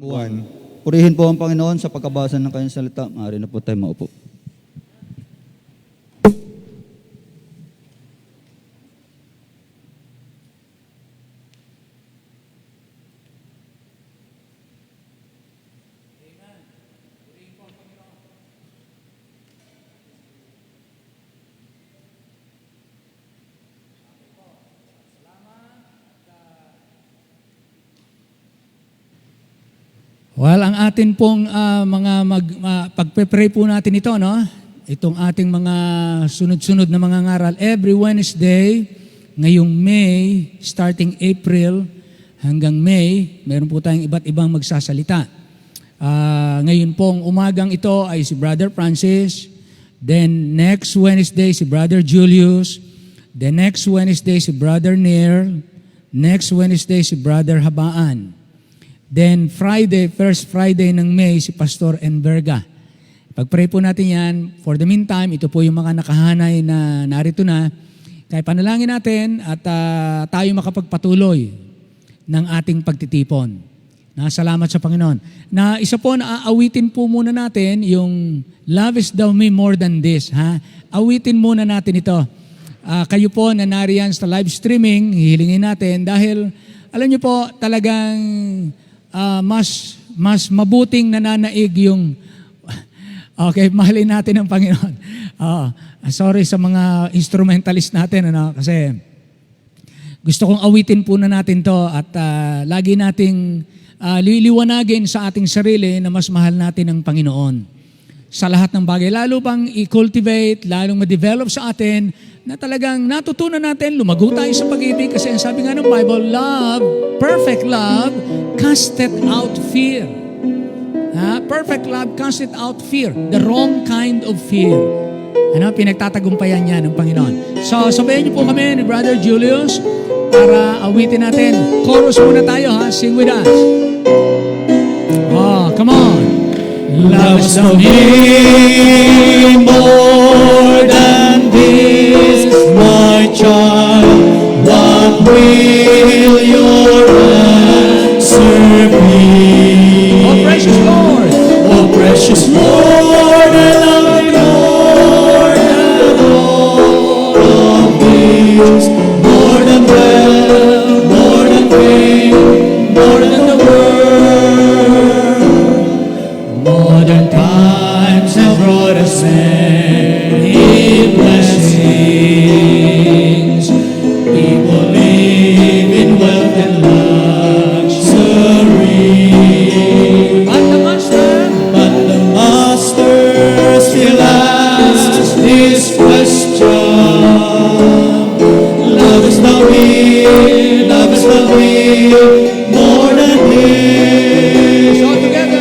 Buwan. Purihin po ang Panginoon sa pagkabasa ng kanyang salita. Maaari na po tayo maupo. Well, ang atin pong pagpe-pray po natin ito, no? Itong ating mga sunod-sunod na mga ngaral. Every Wednesday, ngayong May, starting April hanggang May, meron po tayong iba't ibang magsasalita. Ngayon pong umagang ito ay si Brother Francis. Then next Wednesday, si Brother Julius. Then next Wednesday, si Brother Nair. Next Wednesday, si Brother Habaan. Then Friday, first Friday ng May, si Pastor Enverga. Pag-pray po natin yan. For the meantime, ito po yung mga nakahanay na narito na. Kaya panalangin natin at tayo makapagpatuloy ng ating pagtitipon. Salamat sa Panginoon. Na isa po na aawitin po muna natin yung Love is Thou Me More Than This. Awitin muna natin ito. Kayo po na nariyan sa live streaming, hihilingin natin dahil alam niyo po talagang mas mabuting nananaig yung okay, mahalin natin ang Panginoon. Sorry sa mga instrumentalist natin, kasi gusto kong awitin po na natin to at lagi nating liliwanagin sa ating sarili na mas mahal natin ang Panginoon sa lahat ng bagay. Lalo pang i-cultivate, lalong ma-develop sa atin na talagang natutunan natin, lumago tayo sa pag-ibig kasi ang sabi nga ng Bible, love, perfect love, casteth out fear. Perfect love casteth out fear. The wrong kind of fear. Pinagtatagumpayan niya ng Panginoon. So, sabayan niyo po kami ni Brother Julius para awitin natin. Chorus muna tayo, sing with us. Come on. Loves me more than this, my child. What will your answer be? Oh, precious Lord. Oh, precious Lord, I love you more than all of these, more than wealth, more than fame, more than the world. Modern times have brought us many blessings. People live in wealth and luxury. But the Master still asks this question. Love is the will, love is the will, more than this. All together.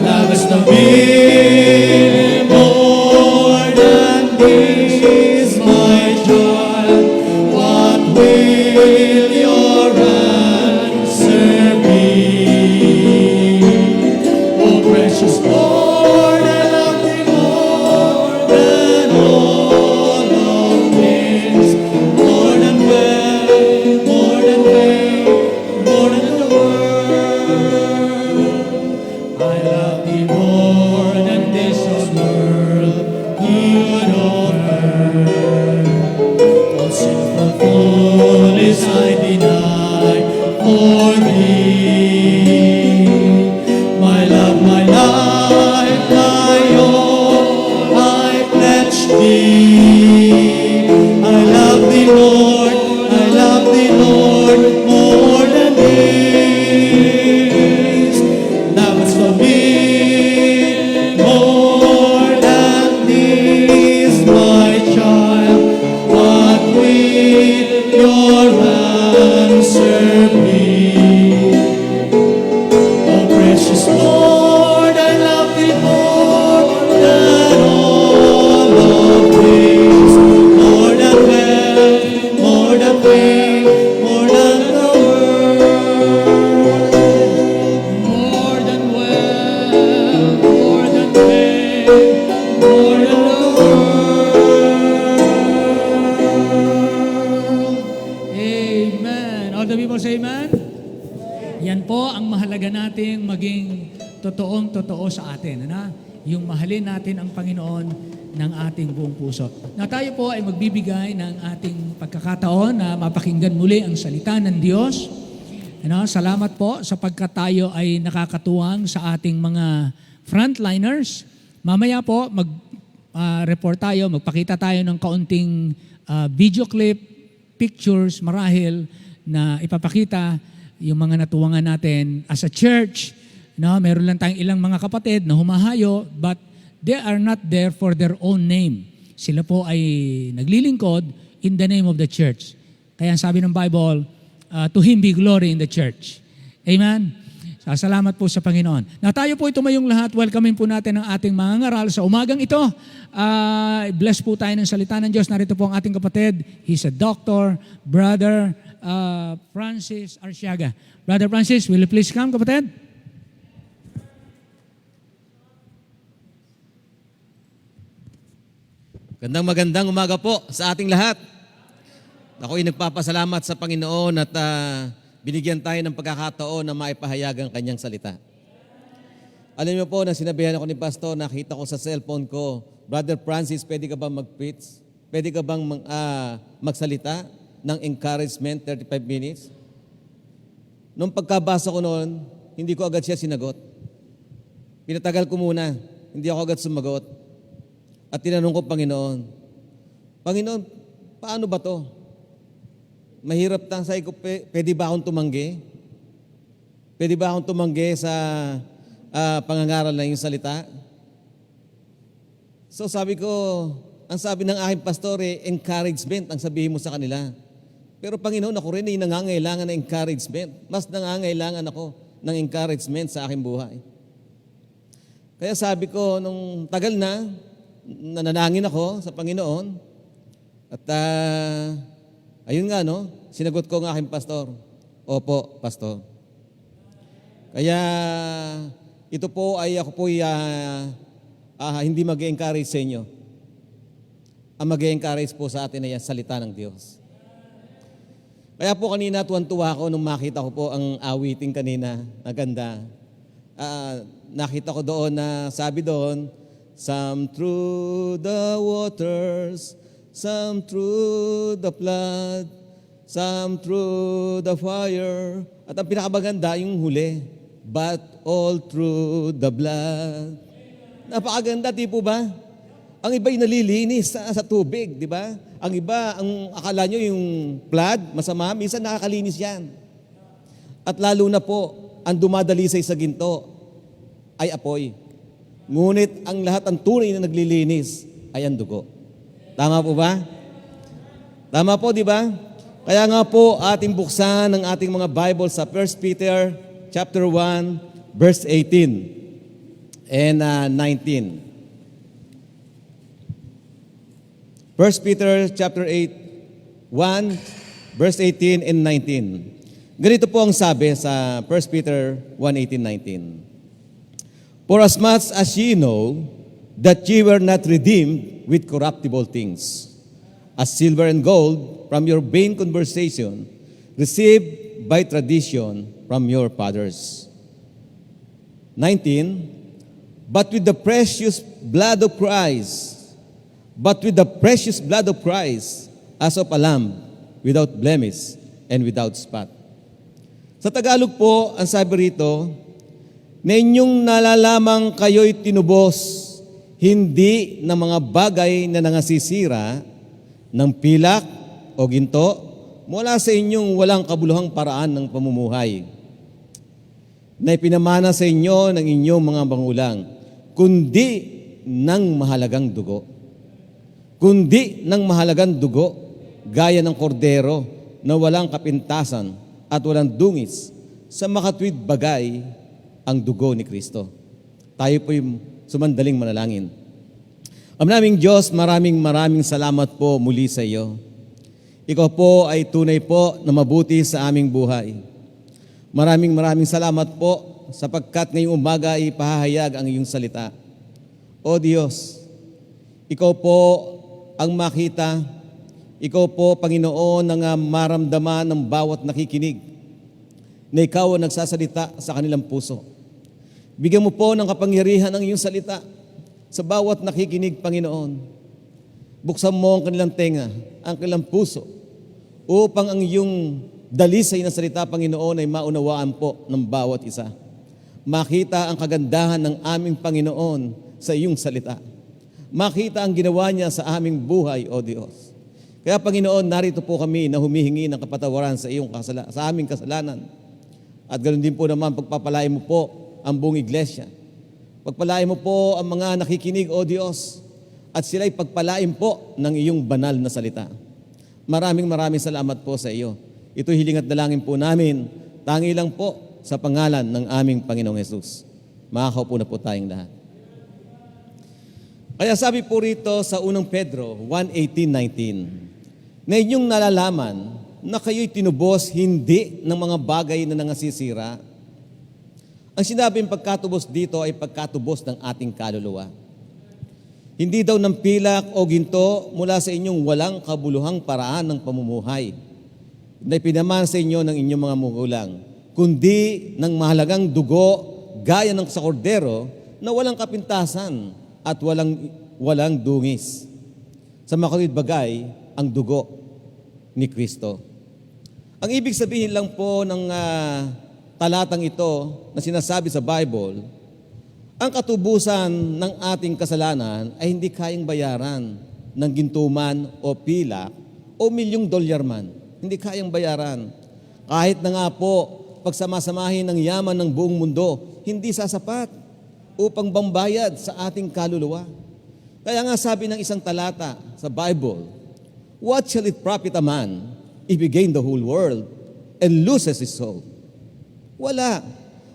Love is the will, more than this, my child. What will your answer be? Oh, precious Lord, I love thee more than all of this, more than wealth, more than fame, more than the world. I love thee more than this world could offer. All sinful fullness I deny for thee. My love, my life, my all, I pledge thee. I love thee, Lord, I love thee, Lord, more than this. Love is for me more than this, my child. What will your answer be? Oh, precious Lord, I love thee more than all of this, more than wealth, more than fame, more than the world. More than wealth, more than fame, more than the world. Amen. All the people say amen? Yan po ang mahalaga nating maging totoong-totoo sa atin. Ano? Yung mahalin natin ang Panginoon ng ating buong puso. Na tayo po ay magbibigay ng ating pagkakataon na mapakinggan muli ang salita ng Diyos. Ano? Salamat po sapagkat tayo ay nakakatuwang sa ating mga frontliners. Mamaya po mag-report tayo, magpakita tayo ng kaunting video clip, pictures, marahil na ipapakita yung mga natuwangan natin as a church. No, meron lang tayong ilang mga kapatid na humahayo, but they are not there for their own name. Sila po ay naglilingkod in the name of the church. Kaya sabi ng Bible, to Him be glory in the church. Amen? Salamat po sa Panginoon. Na tayo po tumayong lahat, welcoming po natin ang ating mga ngaral sa umagang ito. Bless po tayo ng salita ng Diyos. Narito po ang ating kapatid. He's a doctor, Brother Francis Arsiaga. Brother Francis, will you please come, kapatid? Magandang umaga po sa ating lahat. Ako'y nagpapasalamat sa Panginoon at binigyan tayo ng pagkakataon na maipahayag ang kanyang salita. Alam niyo po na sinabihan ako ni Pastor, nakita ko sa cellphone ko, Brother Francis, pwede ka bang mag-preach? Pwede ka bang magsalita ng encouragement, 35 minutes? Nung pagkabasa ko noon, hindi ko agad siya sinagot. Pinatagal ko muna, hindi ako agad sumagot. At tinanong ko, Panginoon, paano ba to? Mahirap tang sabi ko, pwede ba akong tumanggi? Pwede ba akong tumanggi sa pangangaral na yung salita? So sabi ko, ang sabi ng aking pastor, encouragement ang sabihin mo sa kanila. Pero Panginoon, ako rin ay nangangailangan ng encouragement. Mas nangangailangan ako ng encouragement sa aking buhay. Kaya sabi ko, nung tagal na, nananangin ako sa Panginoon at ayun nga, no, sinagot ko ng aking pastor. Opo, pastor. Kaya ito po ay ako po hindi mag-encourage sa inyo. Ang mag-encourage po sa atin ay ang salita ng Diyos. Kaya po kanina tuwan-tuwa ako nung makita ko po ang awiting kanina na ganda. Nakita ko doon na sabi doon, some through the waters, some through the flood, some through the fire. At ang pinakamaganda yung huli, but all through the blood. Napakaganda, di po ba? Ang iba'y nalilinis sa tubig, di ba? Ang iba, ang akala nyo yung flood, masama, minsan nakakalinis yan. At lalo na po, ang dumadalisay sa ginto ay apoy. Ngunit ang lahat ng tunay na naglilinis ay ang dugo. Tama po ba? Tama po, di ba? Kaya nga po ating buksan ang ating mga Bible sa 1 Peter chapter 1 verse 18 and 19. 1 Peter chapter 1 verse 18 and 19. Ganito po ang sabi sa 1 Peter 1:18-19. For as much as ye know that ye were not redeemed with corruptible things, as silver and gold from your vain conversation, received by tradition from your fathers. 19, but with the precious blood of Christ, as of a lamb, without blemish and without spot. Sa Tagalog po, ang sabi rito, na inyong nalalamang kayo'y tinubos, hindi ng mga bagay na nangasisira, ng pilak o ginto, mula sa inyong walang kabuluhang paraan ng pamumuhay, na ipinamana sa inyo ng inyong mga bangulang, kundi ng mahalagang dugo. Kundi ng mahalagang dugo, gaya ng kordero na walang kapintasan at walang dungis, sa makatwid bagay ang dugo ni Kristo. Tayo po'y sumandaling manalangin. Ama naming Diyos, maraming salamat po muli sa iyo. Ikaw po ay tunay po na mabuti sa aming buhay. Maraming salamat po sapagkat ngayong umaga ay pahahayag ang iyong salita. O Diyos, ikaw po ang makita, ikaw po, Panginoon, ang maramdaman ng bawat nakikinig. na ikaw ang nagsasalita sa kanilang puso. Bigyan mo po ng kapangyarihan ang iyong salita sa bawat nakikinig, Panginoon. Buksan mo ang kanilang tenga, ang kanilang puso, upang ang iyong dalisay na salita, Panginoon, ay maunawaan po ng bawat isa. Makita ang kagandahan ng aming Panginoon sa iyong salita. Makita ang ginawa niya sa aming buhay, O Diyos. Kaya, Panginoon, narito po kami na humihingi ng kapatawaran sa sa aming kasalanan. At ganoon din po naman, pagpapalain mo po ang buong iglesia. Pagpalain mo po ang mga nakikinig, O Diyos, at sila'y pagpalain po ng iyong banal na salita. Maraming salamat po sa iyo. Ito hiling at dalangin po namin, tangi lang po sa pangalan ng aming Panginoong Hesus. Makakaupo na po tayong lahat. Kaya sabi po rito sa unang Pedro 1:18-19, na inyong nalalaman na kayo'y tinubos hindi ng mga bagay na nangasisira. Ang sinabing pagkatubos dito ay pagkatubos ng ating kaluluwa. Hindi daw ng pilak o ginto mula sa inyong walang kabuluhang paraan ng pamumuhay na ipinaman sa inyo ng inyong mga magulang, kundi ng mahalagang dugo gaya ng sa kordero na walang kapintasan at walang dungis. Sa makulid bagay, ang dugo ni Kristo. Ang ibig sabihin lang po ng talatang ito na sinasabi sa Bible, ang katubusan ng ating kasalanan ay hindi kayang bayaran ng gintuman o pilak o $1,000,000 man. Hindi kayang bayaran. Kahit na nga po, pagsamasamahin ng yaman ng buong mundo, hindi sasapat upang bambayad sa ating kaluluwa. Kaya nga sabi ng isang talata sa Bible, what shall it profit a man if he gain the whole world and loses his soul?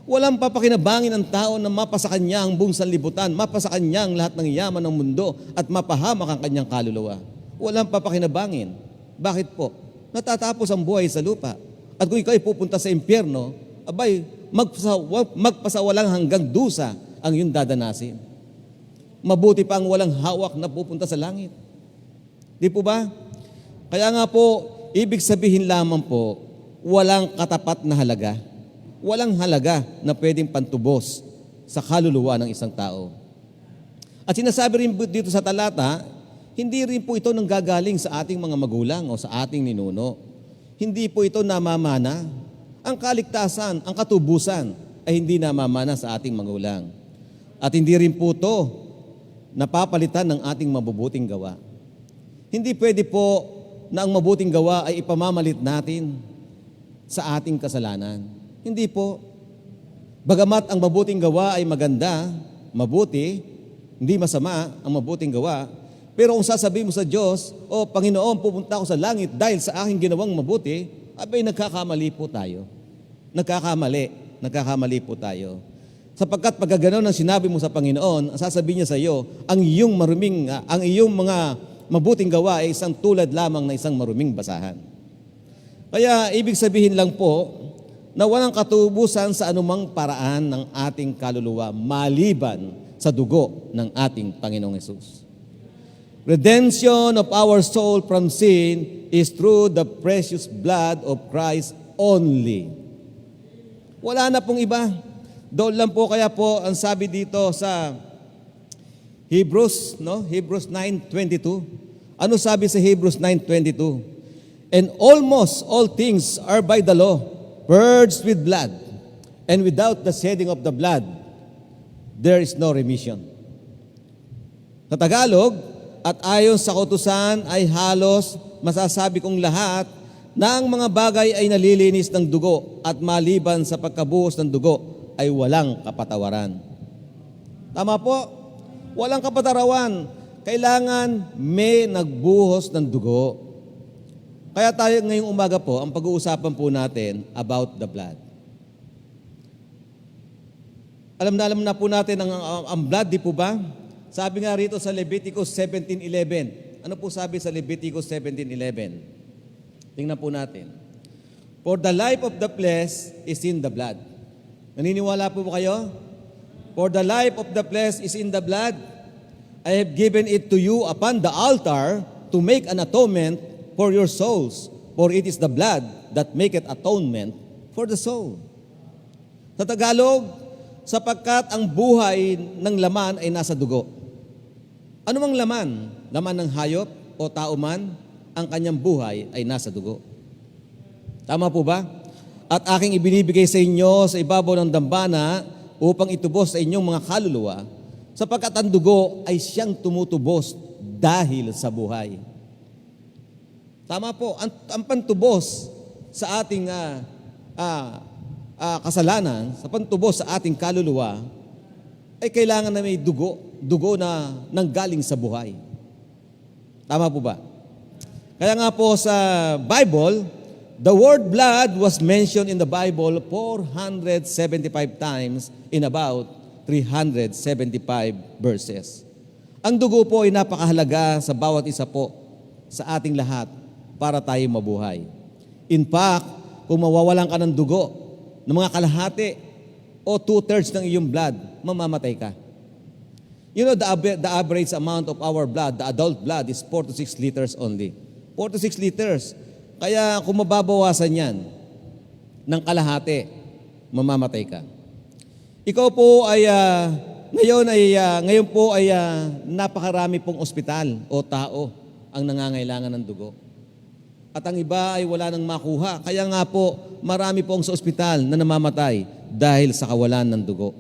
Walang papakinabangin ang tao na mapasa kanya ang buong sanlibutan, mapasa kanya ang lahat ng yaman ng mundo at mapahamak ang kanyang kaluluwa. Walang papakinabangin. Bakit po? Natatapos ang buhay sa lupa. At kung ikaw ay pupunta sa impyerno, abay, magpasawalang hanggang dusa ang iyong dadanasin. Mabuti pa ang walang hawak na pupunta sa langit. Di po ba? Kaya nga po, ibig sabihin lamang po, walang katapat na halaga. Walang halaga na pwedeng pantubos sa kaluluwa ng isang tao. At sinasabi rin dito sa talata, hindi rin po ito nanggagaling sa ating mga magulang o sa ating ninuno. Hindi po ito namamana. Ang kaligtasan, ang katubusan ay hindi namamana sa ating magulang. At hindi rin po ito napapalitan ng ating mabubuting gawa. Hindi pwede po na ang mabuting gawa ay ipamamalit natin sa ating kasalanan. Hindi po. Bagamat ang mabuting gawa ay maganda, mabuti, hindi masama ang mabuting gawa, pero kung sasabihin mo sa Diyos, o Panginoon, pupunta ako sa langit dahil sa aking ginawang mabuti, abay nagkakamali po tayo. Nagkakamali po tayo. Sapagkat pag gano'n ang sinabi mo sa Panginoon, ang sasabihin niya sa iyo, ang iyong mga mabuting gawa ay isang tulad lamang na isang maruming basahan. Kaya ibig sabihin lang po, na walang katubusan sa anumang paraan ng ating kaluluwa maliban sa dugo ng ating Panginoong Hesus. Redemption of our soul from sin is through the precious blood of Christ only. Wala na pong iba. Doon lang po kaya po ang sabi dito sa Hebrews 9:22. Ano sabi sa Hebrews 9:22? And almost all things are by the law, purged with blood, and without the shedding of the blood, there is no remission. Sa Tagalog, at ayon sa kautusan ay halos masasabi kong lahat na ang mga bagay ay nalilinis ng dugo at maliban sa pagkabuhos ng dugo ay walang kapatawaran. Tama po? Walang kapatawaran. Kailangan may nagbuhos ng dugo. Kaya tayo ngayong umaga po, ang pag-uusapan po natin about the blood. Alam na po natin ang blood, di po ba? Sabi nga rito sa Leviticus 17:11. Ano po sabi sa Leviticus 17:11? Tingnan po natin. For the life of the flesh is in the blood. Naniniwala po kayo? For the life of the flesh is in the blood. I have given it to you upon the altar to make an atonement for your souls, for it is the blood that maketh atonement For the soul. Sa Tagalog, sapagkat ang buhay ng laman ay nasa dugo. Ano mang laman? Laman ng hayop o tao man, ang kanyang buhay ay nasa dugo. Tama po ba? At aking ibinibigay sa inyo sa ibabaw ng dambana upang itubos sa inyong mga kaluluwa, sapagkat ang dugo ay siyang tumutubos dahil sa buhay. Tama po, ang pantubos sa ating kasalanan, sa pantubos sa ating kaluluwa, ay kailangan na may dugo na nanggaling sa buhay. Tama po ba? Kaya nga po sa Bible, the word blood was mentioned in the Bible 475 times in about 375 verses. Ang dugo po ay napakahalaga sa bawat isa po sa ating lahat para tayo mabuhay. In fact, kung mawawalan ka ng dugo, ng mga kalahati o 2/3 ng iyong blood, mamamatay ka. You know, the average amount of our blood, the adult blood, is 4 to 6 liters only. 4 to 6 liters. Kaya kung mababawasan yan ng kalahati, mamamatay ka. Ikaw po ay, ngayon po ay napakarami pong ospital o tao ang nangangailangan ng dugo. At ang iba ay wala nang makuha. Kaya nga po, marami pong sa ospital na namamatay dahil sa kawalan ng dugo.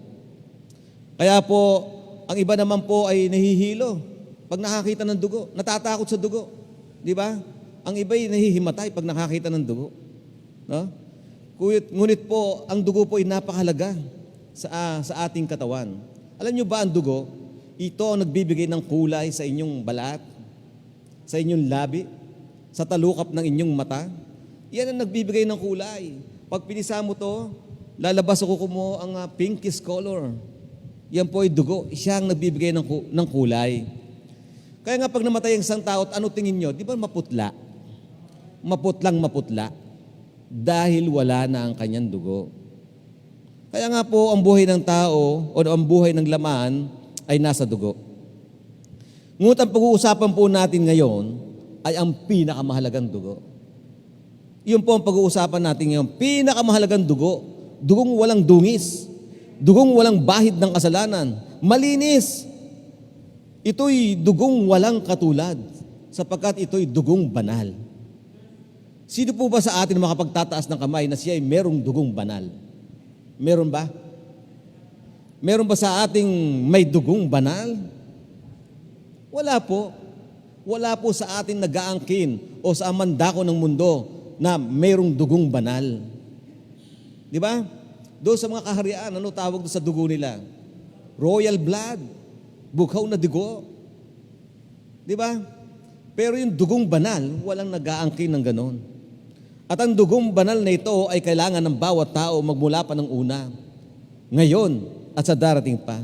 Kaya po, ang iba naman po ay nahihilo pag nakakita ng dugo. Natatakot sa dugo. Di ba? Ang iba ay nahihimatay pag nakakita ng dugo. No? Ngunit po, ang dugo po ay napakahalaga sa ating katawan. Alam nyo ba ang dugo? Ito ang nagbibigay ng kulay sa inyong balat, sa inyong labi, sa talukap ng inyong mata. Yan ang nagbibigay ng kulay. Pag pinisa mo to, lalabas sa kuko mo ang pinkish color. Yan po ay dugo. Siya ang nagbibigay ng kulay. Kaya nga pag namatay ang isang tao, ano tingin nyo? Di ba maputla? Maputlang maputla. Dahil wala na ang kanyang dugo. Kaya nga po, ang buhay ng tao o ang buhay ng laman ay nasa dugo. Ngunit ang pag-uusapan po natin ngayon ay ang pinakamahalagang dugo. Yun po ang pag-uusapan natin ngayon. Pinakamahalagang dugo. Dugong walang dungis. Dugong walang bahid ng kasalanan. Malinis. Ito'y dugong walang katulad sapagkat ito'y dugong banal. Sino po ba sa atin makapagtataas ng kamay na siya ay merong dugong banal? Meron ba? Meron ba sa ating may dugong banal? Wala po. Wala po sa atin nag-aangkin o sa mandako ng mundo na mayroong dugong banal. Di ba? Doon sa mga kaharian, ano tawag doon sa dugo nila? Royal blood. Bughaw na dugo. Di ba? Pero yung dugong banal, walang nag-aangkin ng ganon. At ang dugong banal na ito ay kailangan ng bawat tao magmula pa ng una, ngayon at sa darating pa.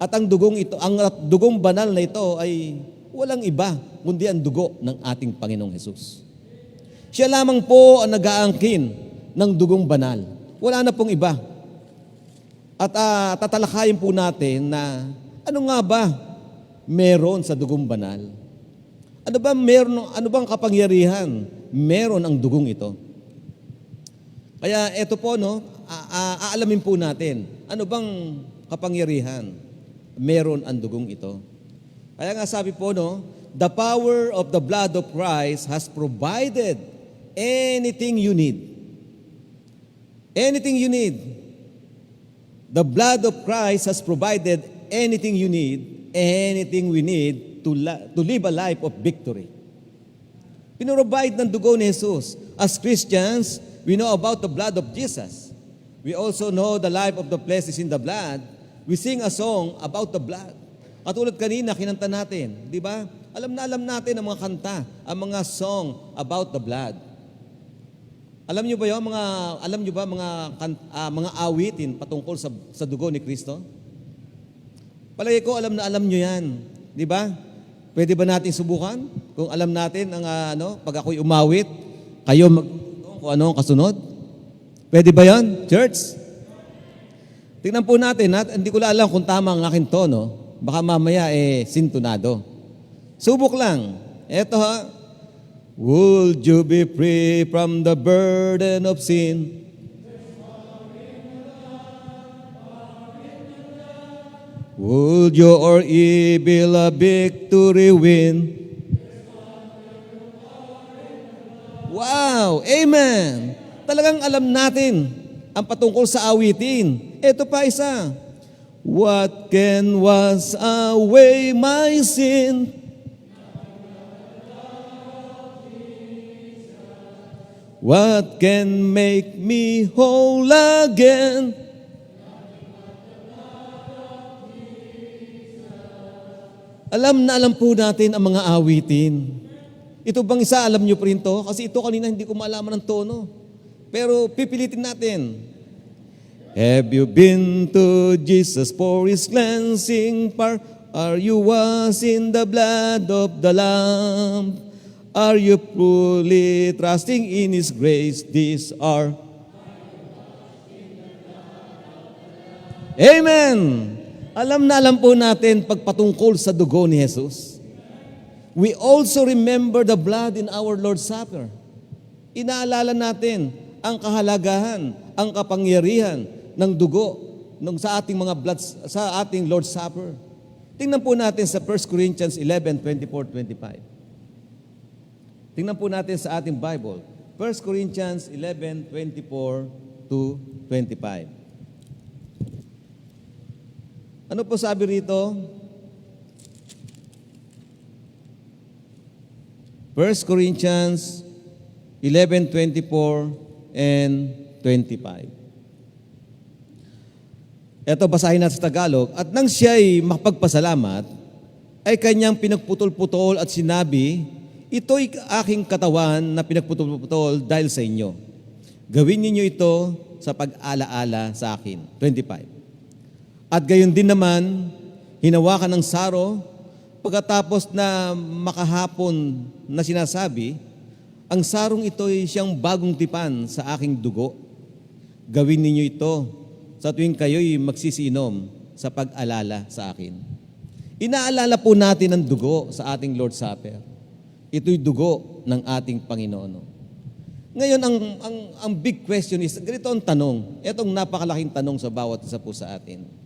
At ang dugong banal na ito ay walang iba kundi ang dugo ng ating Panginoong Hesus. Siya lamang po ang nag-aangkin ng dugong banal. Wala na pong iba. At tatalakayin po natin na ano nga ba meron sa dugong banal? Ano bang kapangyarihan meron ang dugong ito? Kaya ito po, aalamin po natin, ano bang kapangyarihan meron ang dugong ito? Kaya nga sabi po, the power of the blood of Christ has provided anything you need. Anything you need. The blood of Christ has provided anything you need, anything we need to live a life of victory. Pinrovide ng dugo ni Jesus. As Christians, we know about the blood of Jesus. We also know the life of the flesh is in the blood. We sing a song about the blood. Katulad kanina, kinanta natin, di ba? Alam natin ang mga kanta, ang mga song about the blood. Alam niyo ba yun, mga awitin patungkol sa dugo ni Kristo? Palagi ko, alam niyo yan. Di ba? Pwede ba natin subukan? Kung alam natin pag ako'y umawit, kayo kung ano ang kasunod? Pwede ba yan, church? Tingnan po natin, hindi ko alam kung tama ang aking tono. Baka mamaya sintonado. Subok lang. Eto Would you be free from the burden of sin? Would your evil a victory win? Wow! Amen! Talagang alam natin ang patungkol sa awitin. Ito pa isa. What can wash away my sin? What can make me whole again? Alam na alam po natin ang mga awitin. Ito bang isa, alam nyo po rin to? Kasi ito kanina hindi ko malaman ang tono. Pero pipilitin natin. Have you been to Jesus for His cleansing power? Are you washed in the blood of the Lamb? Are you fully trusting in His grace? These are. Amen! Alam na alam po natin pagpatungkol sa dugo ni Jesus. We also remember the blood in our Lord's Supper. Inaalala natin ang kahalagahan, ang kapangyarihan ng dugo sa ating mga blood, sa ating Lord's Supper. Tingnan po natin sa 1 Corinthians 11:24-25. Tingnan po natin sa ating Bible. 1 Corinthians 11:24-25. Ano po sabi rito? 1 Corinthians 11:24 and 25. Ito, basahin natin sa Tagalog. At nang siya'y makapagpasalamat, ay kanyang pinagputol-putol at sinabi, ito'y aking katawan na pinagputol-putol dahil sa inyo. Gawin niyo ito sa pag-alaala sa akin. 25. At gayon din naman, hinawakan ng saro, pagkatapos na makahapon na sinasabi, ang sarong ito ay siyang bagong tipan sa aking dugo. Gawin ninyo ito sa tuwing kayo'y magsisinom sa pag-alala sa akin. Inaalala po natin ang dugo sa ating Lord's Supper. Ito'y dugo ng ating Panginoon. Ngayon, ang big question is, ganito ang tanong. Itong napakalaking tanong sa bawat isa po sa atin.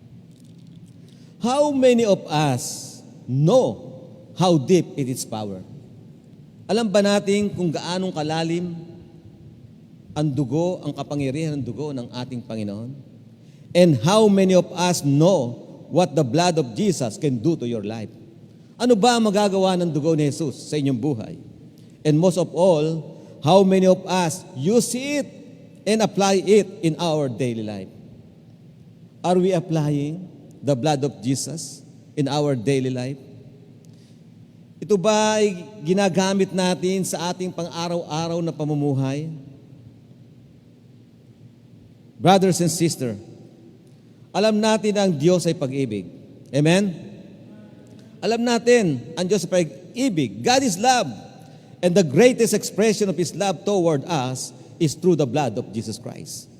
How many of us know how deep it is power? Alam ba natin kung gaanong kalalim ang dugo, ang kapangyarihan ng dugo ng ating Panginoon? And how many of us know what the blood of Jesus can do to your life? Ano ba ang magagawa ng dugo ni Jesus sa inyong buhay? And most of all, how many of us use it and apply it in our daily life? Are we applying the blood of Jesus in our daily life? Ito ba ay ginagamit natin sa ating pang-araw-araw na pamumuhay? Brothers and sisters, alam natin na ang Diyos ay pag-ibig. Amen? Alam natin, ang Diyos ay pag-ibig. God is love. And the greatest expression of His love toward us is through the blood of Jesus Christ.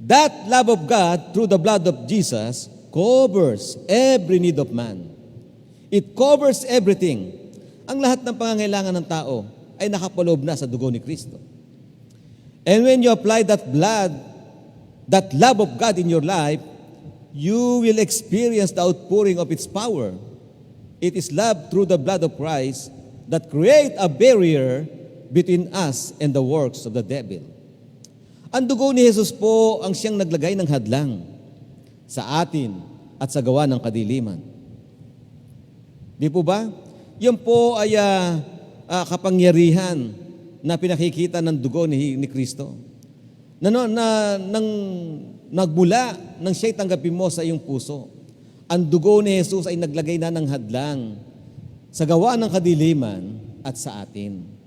That love of God through the blood of Jesus covers every need of man. It covers everything. Ang lahat ng pangangailangan ng tao ay nakapaloob na sa dugo ni Kristo. And when you apply that blood, that love of God in your life, you will experience the outpouring of its power. It is love through the blood of Christ that create a barrier between us and the works of the devil. Ang dugo ni Jesus po ang siyang naglagay ng hadlang sa atin at sa gawa ng kadiliman. Di po ba? Yan po ay kapangyarihan na pinakikita ng dugo ni Kristo. Nang nagmula nang siya'y tanggapin mo sa iyong puso, ang dugo ni Jesus ay naglagay na ng hadlang sa gawa ng kadiliman at sa atin.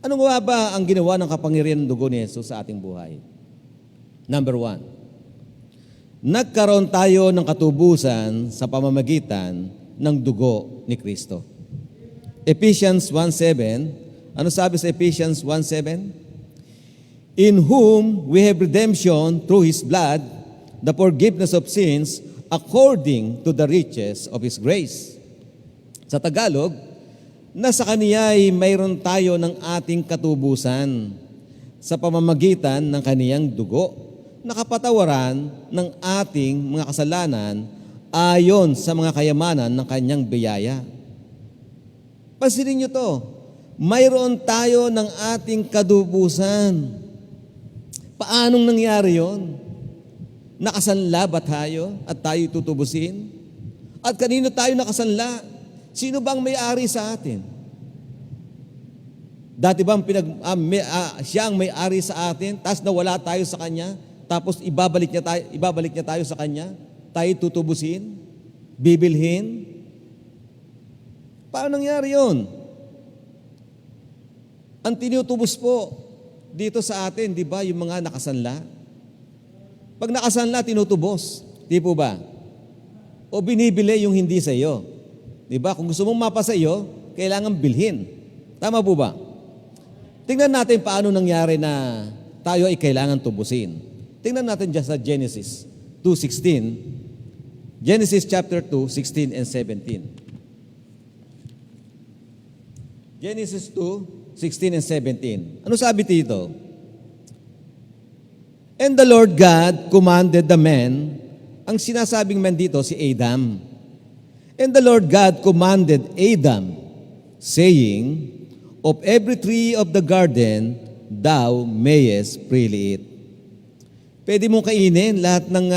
Ano nga ba ang ginawa ng kapangyarihan ng dugo ni Jesus sa ating buhay? Number 1, nagkaroon tayo ng katubusan sa pamamagitan ng dugo ni Kristo. Ephesians 1:7, ano sabi sa Ephesians 1:7? In whom we have redemption through His blood, the forgiveness of sins, according to the riches of His grace. Sa Tagalog, na sa Kaniya ay mayroon tayo ng ating katubusan sa pamamagitan ng Kaniyang dugo, na kapatawaran ng ating mga kasalanan ayon sa mga kayamanan ng kanyang biyaya. Pansinin niyo to, mayroon tayo ng ating kadubusan. Paanong nangyari yon? Nakasanla ba tayo at tayo tutubusin? At kanino tayo nakasanla? Sino bang may-ari sa atin? Dati ba siya ang may-ari sa atin, tapos nawala tayo sa kanya, tapos ibabalik niya tayo sa kanya, tayo tutubusin, bibilhin? Paano nangyari yon? Ang tinutubos po dito sa atin, di ba, yung mga nakasanla? Pag nakasanla, tinutubos. Di po ba? O binibili yung hindi sa iyo. Di ba? Kung gusto mong mapa sa iyo, kailangan bilhin. Tama po ba? Tingnan natin paano nangyari na tayo ay kailangan tubusin. Tingnan natin dyan sa Genesis 2:16. Genesis chapter 2, 16 and 17. Genesis 2, 16 and 17. Ano sabi dito? And the Lord God commanded the man, ang sinasabing man dito si Adam. And the Lord God commanded Adam, saying, of every tree of the garden, thou mayest freely eat. Pwede mong kainin lahat ng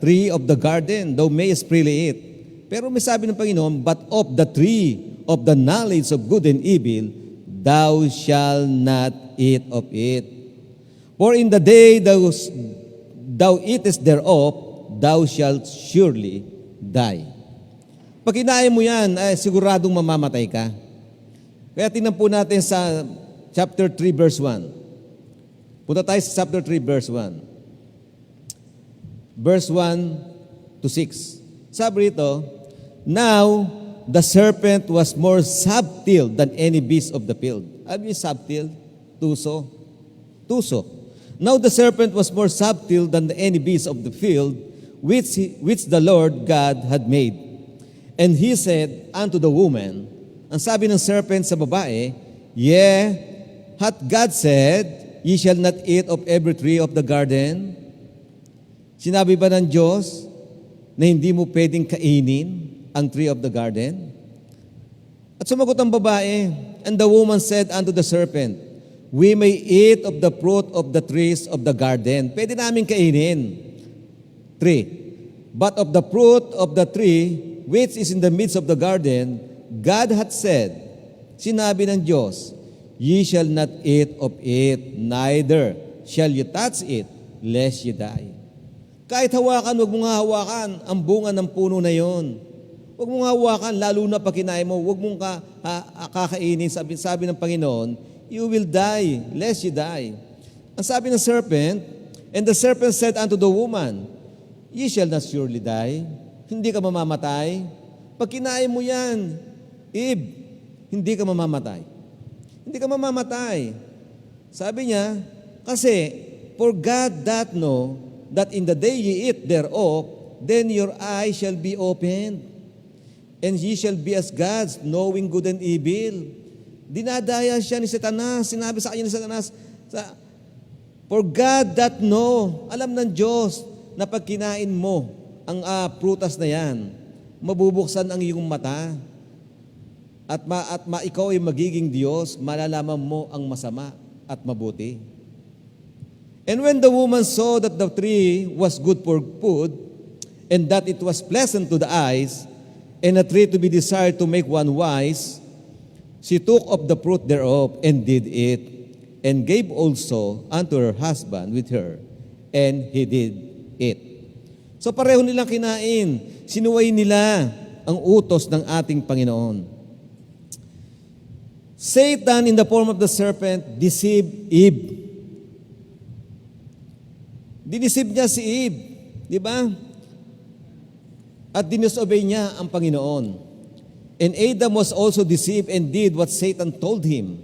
tree of the garden, thou mayest freely eat. Pero may sabi ng Panginoon, but of the tree of the knowledge of good and evil, thou shalt not eat of it. For in the day thou eatest thereof, thou shalt surely die. Pag kinain mo yan, siguradong mamamatay ka. Kaya tingnan po natin sa chapter 3 verse 1. Punta tayo sa chapter 3 verse 1. Verse 1 to 6. Sabi rito, now the serpent was more subtle than any beast of the field. Ano yung subtle? Tuso. Now the serpent was more subtle than any beast of the field, which the Lord God had made. And he said unto the woman, ang sabi ng serpent sa babae, yea, hath God said, ye shall not eat of every tree of the garden? Sinabi ba ng Diyos na hindi mo pwedeng kainin ang tree of the garden? At sumagot ang babae, and the woman said unto the serpent, we may eat of the fruit of the trees of the garden. Pwede namin kainin. 3. But of the fruit of the tree which is in the midst of the garden, God hath said, sinabi ng Diyos, ye shall not eat of it, neither shall you touch it, lest you die. Kahit hawakan, huwag mong hawakan ang bunga ng puno na yon. Huwag mong hawakan, lalo na pag kinain mo, huwag mong kakainin. Sabi ng Panginoon, you will die, lest you die. Ang sabi ng serpent, and the serpent said unto the woman, ye shall not surely die. Hindi ka mamamatay. Pag kinain mo yan, Eve, hindi ka mamamatay. Hindi ka mamamatay. Sabi niya, kasi, for God doth know that in the day ye eat thereof, then your eyes shall be opened, and ye shall be as gods, knowing good and evil. Dinadaya siya ni Satanas. Sinabi sa kanya ni Satanas, for God doth know, alam ng Diyos, na pag kinain mo ang prutas na yan, mabubuksan ang iyong mata, at ikaw ay magiging Diyos, malalaman mo ang masama at mabuti. And when the woman saw that the tree was good for food, and that it was pleasant to the eyes, and a tree to be desired to make one wise, she took of the fruit thereof, and did eat, and gave also unto her husband with her, and he did eat. So pareho nilang kinain, sinuway nila ang utos ng ating Panginoon. Satan in the form of the serpent deceived Eve. Dinisip niya si Eve, di ba? At dinisobey niya ang Panginoon. And Adam was also deceived and did what Satan told him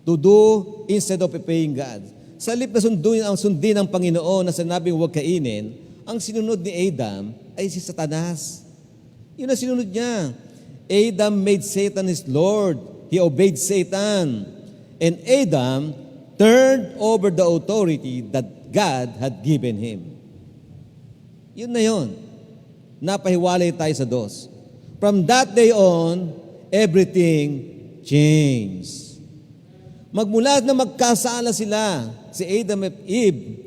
to do instead of obeying God. Sa halip na sundin ang Panginoon na sinabing huwag kainin, ang sinunod ni Adam ay si Satanas. Yun ang sinunod niya. Adam made Satan his Lord. He obeyed Satan. And Adam turned over the authority that God had given him. Yun na yun. Napahiwalay tayo sa dos. From that day on, everything changed. Magmula na magkasala sila, si Adam at Eve,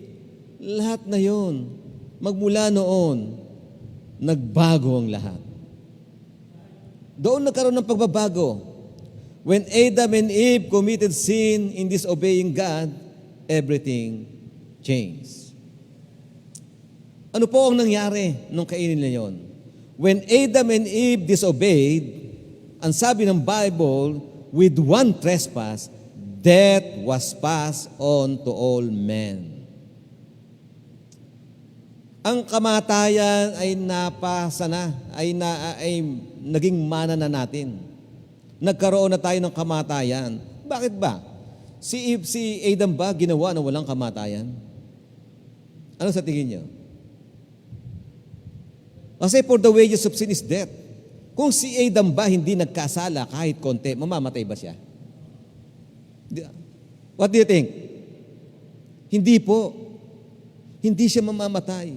lahat na yon. Magmula noon, nagbago ang lahat. Doon nagkaroon ng pagbabago. When Adam and Eve committed sin in disobeying God, everything changed. Ano po ang nangyari nung kainin nila yon? When Adam and Eve disobeyed, ang sabi ng Bible, with one trespass, death was passed on to all men. Ang kamatayan ay napasa na, ay naging mana na natin. Nagkaroon na tayo ng kamatayan. Bakit ba? Si Adam ba ginawa na walang kamatayan? Ano sa tingin niyo? Kasi for the wages of sin is death. Kung si Adam ba hindi nagkasala kahit konti, mamamatay ba siya? What do you think? Hindi po. Hindi siya mamamatay.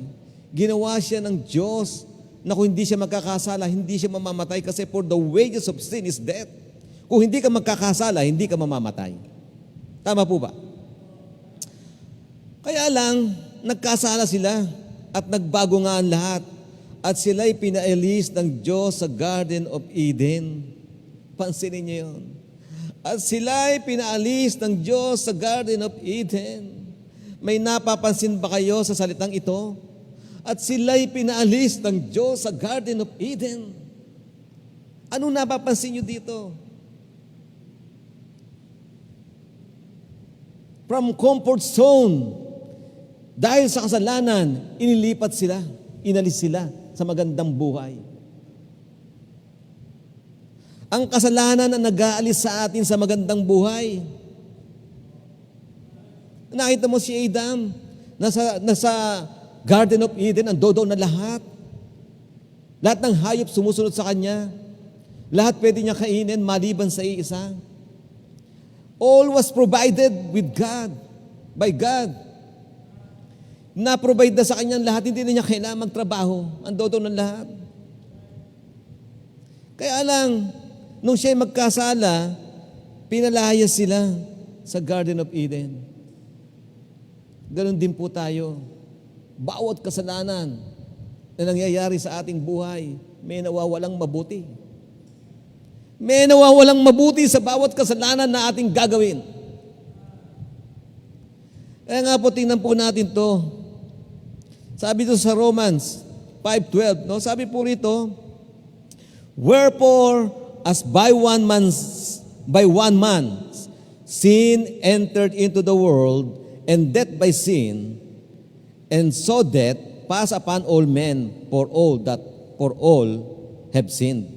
Ginawa siya ng Diyos na kung hindi siya magkakasala, hindi siya mamamatay kasi for the wages of sin is death. Kung hindi ka magkakasala, hindi ka mamamatay. Tama po ba? Kaya lang, nagkasala sila at nagbago nga ang lahat. At sila'y pinaalis ng Diyos sa Garden of Eden. Pansinin niyo yun. At sila'y pinaalis ng Diyos sa Garden of Eden. May napapansin ba kayo sa salitang ito? At sila'y pinaalis ng Diyos sa Garden of Eden. Anong napapansin niyo dito? From comfort zone. Dahil sa kasalanan, inilipat sila, inalis sila sa magandang buhay. Ang kasalanan na nag-aalis sa atin sa magandang buhay. Nakita mo si Adam, nasa Garden of Eden, ang dodo na lahat. Lahat ng hayop sumusunod sa kanya. Lahat pwede niya kainin maliban sa iisa. All was provided with God, by God. Na-provide na sa kanyang lahat, hindi na niya kailangan magtrabaho. Ang dodo ng lahat. Kaya lang, nung siya'y magkasala, pinalayas sila sa Garden of Eden. Ganon din po tayo. Bawat kasalanan na nangyayari sa ating buhay, may nawawalang mabuti. May nawawalang mabuti sa bawat kasalanan na ating gagawin. Kaya nga po, tingnan po natin to. Sabi ito sa Romans 5:12, no? Sabi po rito, wherefore, as by one man, sin entered into the world, and death by sin, and so death passed upon all men, for all have sinned.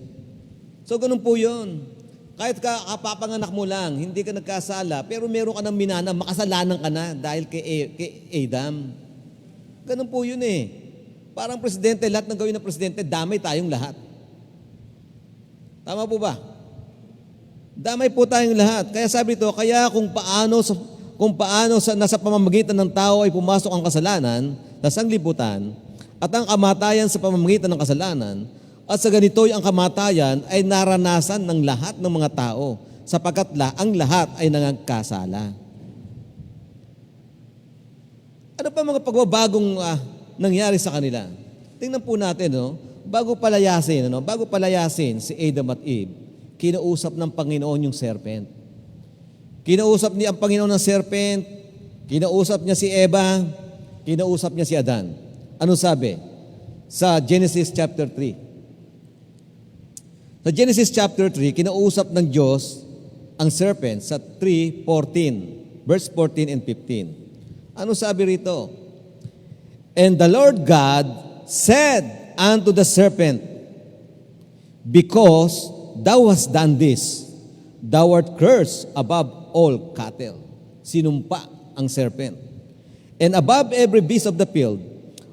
So ganun po yun. Kahit kapapanganak mo lang, hindi ka nagkasala, pero meron ka ng minana, makasalanan ka na dahil kay Adam. Ganun po yun eh. Parang presidente, lahat ng gawin ng presidente, damay tayong lahat. Tama po ba? Damay po tayong lahat. Kaya sabi ito, kaya kung paano nasa pamamagitan ng tao ay pumasok ang kasalanan sa sanglibutan at ang kamatayan sa pamamagitan ng kasalanan, at sa ganito'y ang kamatayan ay naranasan ng lahat ng mga tao sapagkat ang lahat ay nangagkasala. Ano pa mga pagbabagong nangyari sa kanila? Tingnan po natin, no? Bago palayasin si Adam at Eve, kinausap ng Panginoon yung serpent. Kinausap niya ang Panginoon ng serpent, kinausap niya si Eva, kinausap niya si Adan. Ano sabi? Sa Genesis chapter 3. Sa Genesis chapter 3, kinausap ng Diyos ang serpent sa 3:14, verse 14 and 15. Ano sabi rito? And the Lord God said unto the serpent, because thou hast done this, thou art cursed above all cattle. Sinumpa ang serpent. And above every beast of the field,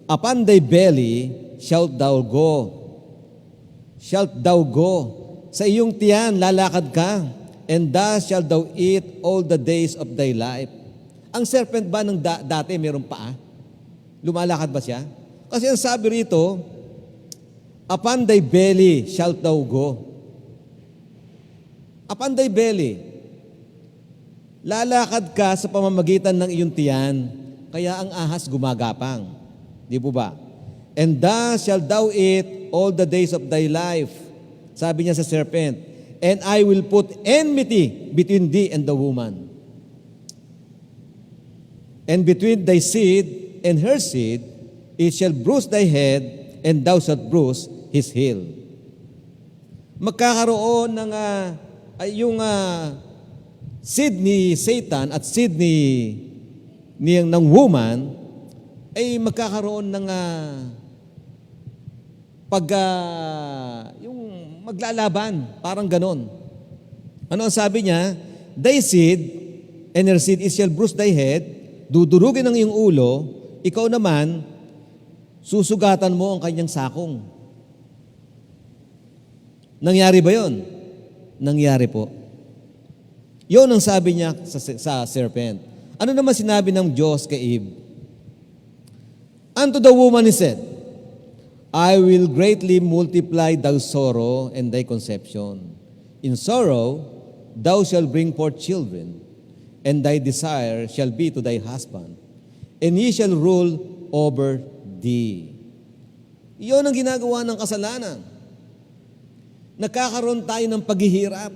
upon thy belly shalt thou go. Shalt thou go. Sa iyong tiyan lalakad ka, and thus shalt thou eat all the days of thy life. Ang serpent ba ng dati mayroong paa? Lumalakad ba siya? Kasi ang sabi rito, Upon thy belly shalt thou go. Upon thy belly. Lalakad ka sa pamamagitan ng iyong tiyan, kaya ang ahas gumagapang. Di po ba? And thus shalt thou eat all the days of thy life. Sabi niya sa serpent, and I will put enmity between thee and the woman. And between thy seed and her seed, it shall bruise thy head, and thou shalt bruise his heel. Magkakaroon ng yung seed ni Satan at seed ng woman ay magkakaroon ng yung maglalaban, parang ganon. Ano ang sabi niya? Thy seed and her seed, it shall bruise thy head, dudurugin ang iyong ulo, ikaw naman, susugatan mo ang kanyang sakong. Nangyari ba yon? Nangyari po. Yon ang sabi niya sa serpent. Ano naman sinabi ng Diyos kay Eve? Unto the woman he said, I will greatly multiply thy sorrow and thy conception. In sorrow, thou shalt bring forth children, and thy desire shall be to thy husband, and he shall rule over thee. Iyon ang ginagawa ng kasalanan. Nagkakaroon tayo ng paghihirap.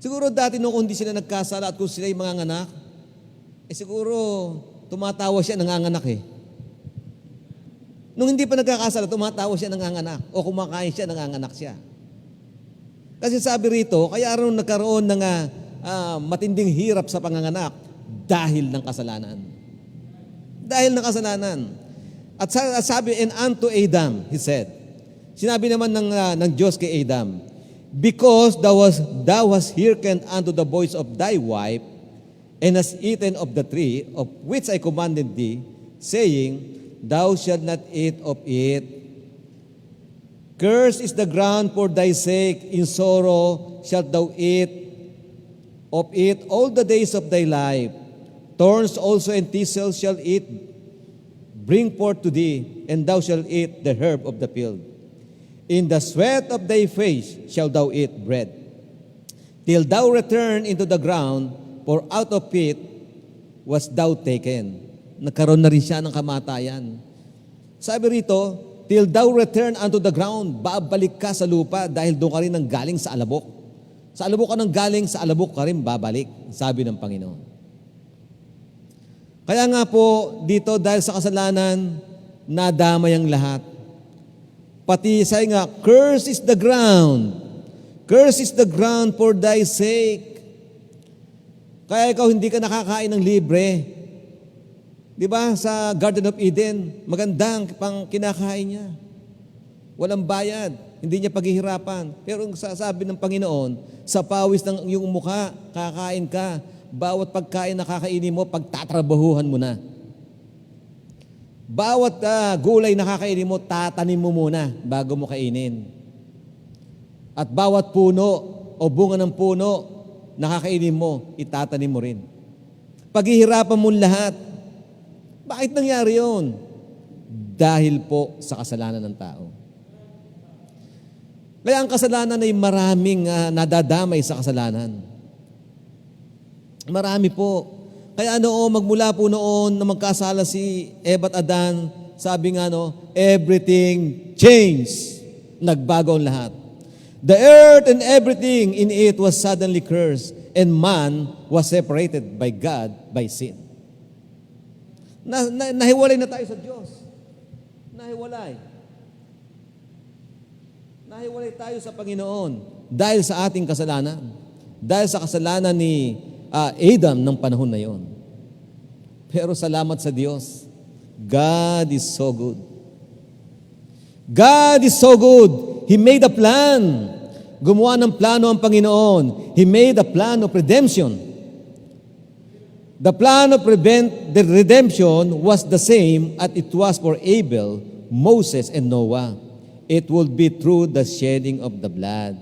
Siguro dati nung hindi sila nagkasala at kung sila yung mga anak, siguro tumatawa siya, nanganganak eh. Nung hindi pa nagkakasala, tumatawa siya, nanganganak. O kumakain siya, nanganganak siya. Kasi sabi rito, kaya rin nagkaroon ng matinding hirap sa panganganak dahil ng kasalanan. Dahil ng kasalanan. At sabi, and unto Adam, he said, sinabi naman ng Diyos kay Adam, because thou hast hearkened unto the voice of thy wife, and hast eaten of the tree of which I commanded thee, saying, thou shalt not eat of it. Cursed is the ground for thy sake, in sorrow shalt thou eat of it all the days of thy life. Thorns also and thistles shall it bring forth to thee, and thou shalt eat the herb of the field. In the sweat of thy face shalt thou eat bread, till thou return into the ground, for out of it was thou taken. Nagkaroon na rin siya ng kamatayan. Sabi rito, till thou return unto the ground, babalik ka sa lupa dahil doon ka rin nang galing sa alabok. Sa alabok ka nang galing, sa alabok ka rin babalik, sabi ng Panginoon. Kaya nga po, dito dahil sa kasalanan, nadamay ang lahat. Pati sabi nga, curse is the ground. Curse is the ground for thy sake. Kaya ikaw hindi ka nakakain ng libre. Di ba sa Garden of Eden, magandang pang kinakain niya. Walang bayad, hindi niya paghihirapan. Pero ang sasabi ng Panginoon, sa pawis ng iyong mukha, kakain ka. Bawat pagkain na kakainin mo, pagtatrabahuhan mo na. Bawat gulay na kakainin mo, tatanim mo muna bago mo kainin. At bawat puno o bunga ng puno na kakainin mo, itatanim mo rin. Paghihirapan mo lahat. Bakit nangyari yun? Dahil po sa kasalanan ng tao. Kaya ang kasalanan ay maraming nadadamay sa kasalanan. Marami po. Kaya magmula po noon na magkasala si Eva at Adan, sabi nga everything changed. Nagbago ang lahat. The earth and everything in it was suddenly cursed, and man was separated by God by sin. Nahiwalay na tayo sa Diyos. Nahiwalay. Nahiwalay tayo sa Panginoon dahil sa ating kasalanan. Dahil sa kasalanan ni Adam ng panahon na yon. Pero salamat sa Diyos. God is so good. God is so good. He made a plan. Gumawa ng plano ang Panginoon. He made a plan of redemption. The plan of the redemption was the same as it was for Abel, Moses, and Noah. It would be through the shedding of the blood.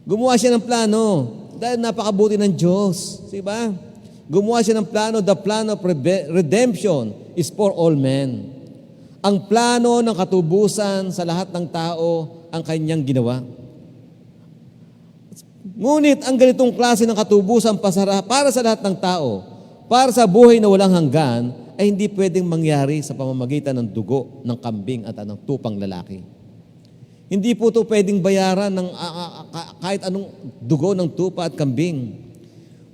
Gumawa siya ng plano dahil napakabuti ng Diyos. Diba? Gumawa siya ng plano. The plan of redemption is for all men. Ang plano ng katubusan sa lahat ng tao ang kanyang ginawa. Ngunit ang ganitong klase ng katubusan para sa lahat ng tao, para sa buhay na walang hanggan, ay hindi pwedeng mangyari sa pamamagitan ng dugo ng kambing at ng tupang lalaki. Hindi po ito pwedeng bayaran ng kahit anong dugo ng tupa at kambing.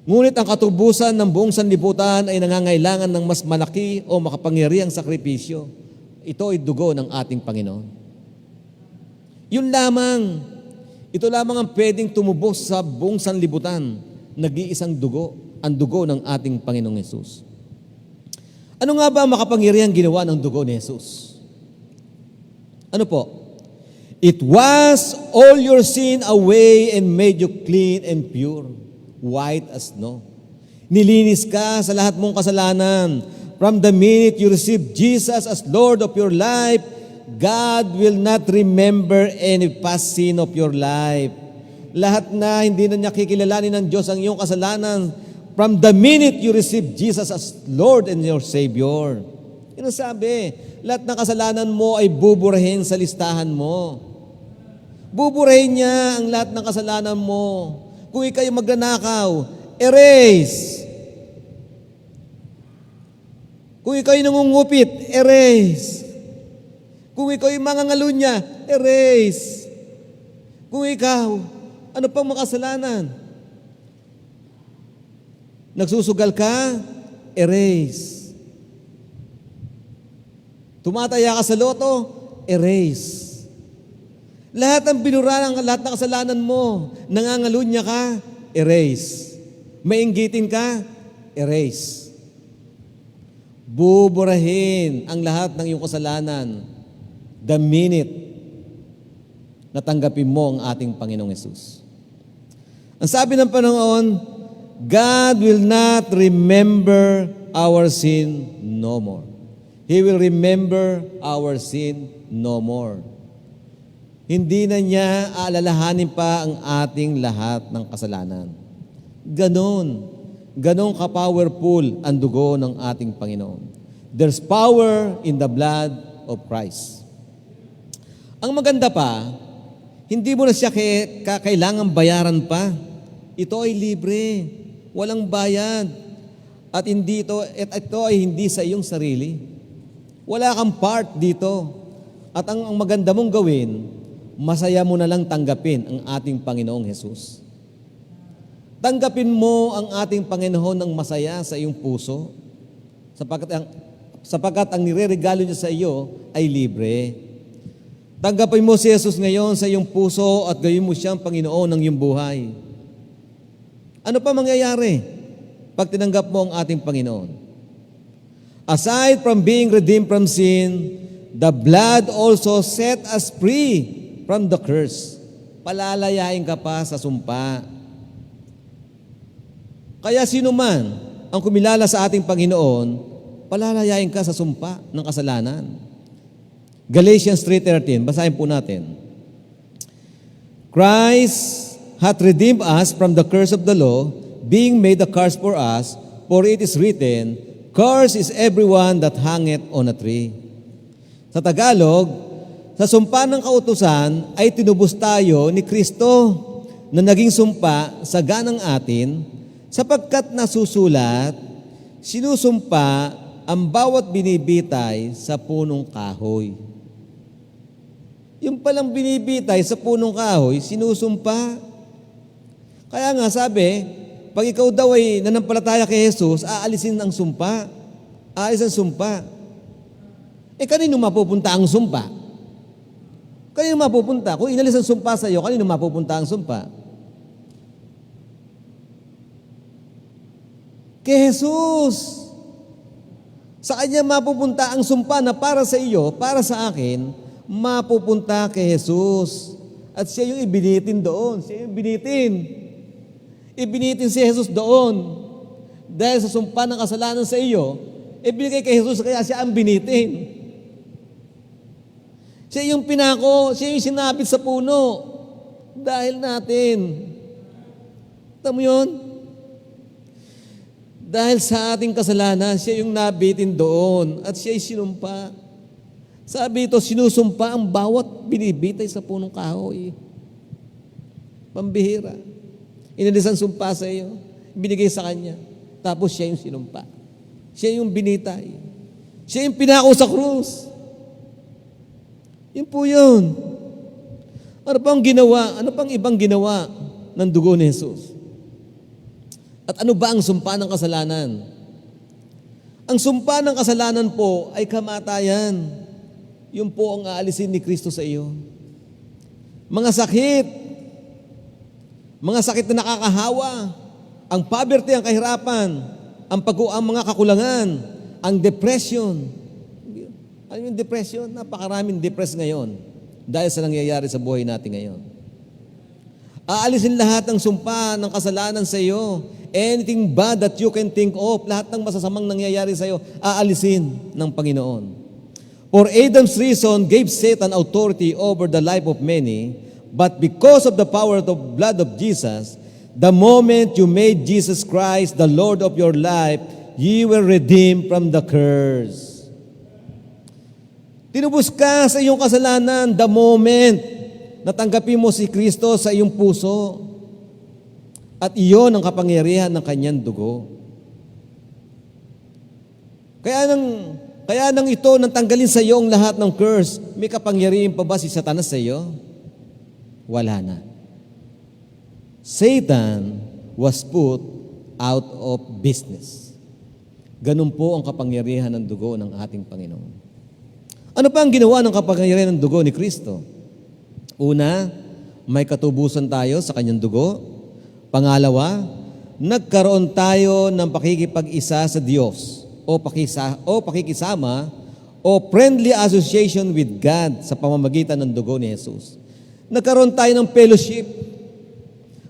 Ngunit ang katubusan ng buong sanlibutan ay nangangailangan ng mas malaki o makapangyarihang sakripisyo. Ito ay dugo ng ating Panginoon. Yun lamang. Ito lamang ang pwedeng tumubos sa buong sanlibutan. Nag-iisang dugo, ang dugo ng ating Panginoong Hesus. Ano nga ba ang makapangyarihang ginawa ng dugo ni Hesus? Ano po? It was all your sin away and made you clean and pure, white as snow. Nilinis ka sa lahat mong kasalanan. From the minute you received Jesus as Lord of your life, God will not remember any past sin of your life. Lahat na hindi na niya kikilalanin ng Diyos ang iyong kasalanan from the minute you receive Jesus as Lord and your Savior. Yun ang sabi, lahat ng kasalanan mo ay buburahin sa listahan mo. Buburahin niya ang lahat ng kasalanan mo. Kung ikaw'y magnanakaw, erase. Kung ikaw'y nangungupit, erase. Kung ikaw'y mangangalunya, erase. Kung ikaw, ano pang makasalanan? Nagsusugal ka, erase. Tumataya ka sa loto, erase. Lahat ng binurahan, lahat ng kasalanan mo, nangangalunya ka, erase. Mainggitin ka, erase. Buburahin ang lahat ng iyong kasalanan the minute na tanggapin mo ang ating Panginoong Hesus. Ang sabi ng Panginoon, God will not remember our sin no more. He will remember our sin no more. Hindi na niya aalalahanin pa ang ating lahat ng kasalanan. Ganon ka-powerful ang dugo ng ating Panginoon. There's power in the blood of Christ. Ang maganda pa, hindi mo na siya kailangang bayaran pa. Ito ay libre, walang bayad. At ito ay hindi sa iyong sarili. Wala kang part dito. At ang maganda mong gawin, masaya mo na lang tanggapin ang ating Panginoong Hesus. Tanggapin mo ang ating Panginoon ng masaya sa iyong puso, sapagkat ang nireregalo niya sa iyo ay libre. Tanggapin mo si Jesus ngayon sa iyong puso at gawin mo siyang Panginoon ng iyong buhay. Ano pa mangyayari pag tinanggap mo ang ating Panginoon? Aside from being redeemed from sin, the blood also set us free from the curse. Palalayain ka pa sa sumpa. Kaya sino man ang kumilala sa ating Panginoon, palalayain ka sa sumpa ng kasalanan. Galatians 3:13, basahin po natin. Christ hath redeemed us from the curse of the law, being made a curse for us, for it is written, Cursed is everyone that hangeth on a tree. Sa Tagalog, sa sumpa ng kautusan ay tinubos tayo ni Kristo na naging sumpa sa ganang atin, sapagkat nasusulat, sinusumpa ang bawat binibitay sa punong kahoy. Yung palang binibitay sa punong kahoy, sinusumpa. Kaya nga sabi, pag ikaw daw ay nanampalataya kay Jesus, aalisin ang sumpa. Aalis ang sumpa. Kanino mapupunta ang sumpa? Kanino mapupunta? Kung inalis ang sumpa sa iyo, kanino mapupunta ang sumpa? Kay Jesus. Sa Kanya mapupunta ang sumpa na para sa iyo, para sa akin, mapupunta kay Jesus. At siya yung ibinitin doon. Siya yung ibinitin. Ibinitin si Jesus doon. Dahil sa sumpa ng kasalanan sa iyo, ibinigay kay Jesus, kaya siya ang binitin. Siya yung pinako, siya yung sinapit sa puno. Dahil natin. Tama mo yun? Dahil sa ating kasalanan, siya yung nabitin doon at siya ay sinumpa. Sabi ito, sinusumpa ang bawat binibitay sa punong kahoy. Pambihira. Inalisan sumpa sa iyo, binigay sa kanya. Tapos siya yung sinumpa. Siya yung binitay. Siya yung pinako sa krus. Yun po yun. Ano pang ginawa? Ano pang ibang ginawa ng dugo ni Jesus? At ano ba ang sumpa ng kasalanan? Ang sumpa ng kasalanan po ay kamatayan. Yun po ang aalisin ni Kristo sa iyo. Mga sakit na nakakahawa, ang poverty, ang kahirapan, ang mga kakulangan, ang depression. Ano yung depression? Napakaraming depressed ngayon dahil sa nangyayari sa buhay natin ngayon. Aalisin lahat ng sumpa ng kasalanan sa iyo. Anything bad that you can think of, lahat ng masasamang nangyayari sa iyo, aalisin ng Panginoon. For Adam's reason gave Satan authority over the life of many, but because of the power of the blood of Jesus, the moment you made Jesus Christ the Lord of your life, ye were redeemed from the curse. Tinubos ka sa iyong kasalanan the moment natanggapin mo si Kristo sa iyong puso. At iyon ang kapangyarihan ng kanyang dugo. Kaya nang ito nang tanggalin sa iyo ang lahat ng curse, may kapangyarihan pa ba si Satanas sa iyo? Wala na. Satan was put out of business. Ganun po ang kapangyarihan ng dugo ng ating Panginoon. Ano pa ang ginawa ng kapangyarihan ng dugo ni Kristo? Una, may katubusan tayo sa kanyang dugo. Pangalawa, nagkaroon tayo ng pakikipag-isa sa Diyos o pakikisama o friendly association with God sa pamamagitan ng dugo ni Jesus. Nagkaroon tayo ng fellowship.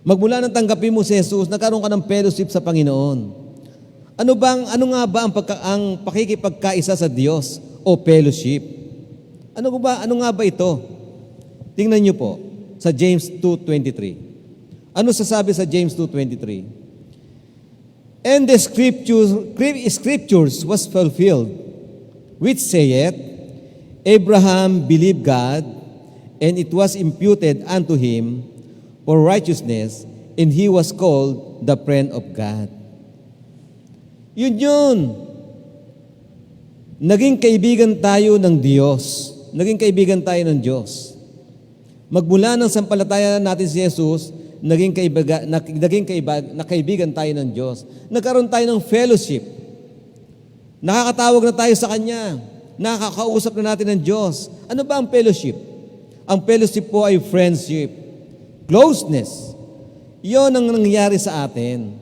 Magmula nang tanggapin mo si Jesus, nagkaroon ka ng fellowship sa Panginoon. Ano nga ba ang pakikipagkaisa sa Diyos o fellowship? Ano nga ba ito? Tingnan niyo po sa James 2:23. Ano sasabi sa James 2:23? And the scriptures was fulfilled, which saith, Abraham believed God, and it was imputed unto him for righteousness, and he was called the friend of God. Yun. Naging kaibigan tayo ng Diyos. Naging kaibigan tayo ng Diyos. Magmula ng sampalataya natin si Jesus, naging kaibigan tayo ng Diyos. Nagkaroon tayo ng fellowship. Nakakatawag na tayo sa Kanya. Nakakausap na natin ng Diyos. Ano ba ang fellowship? Ang fellowship po ay friendship. Closeness. Iyon ang nangyayari sa atin.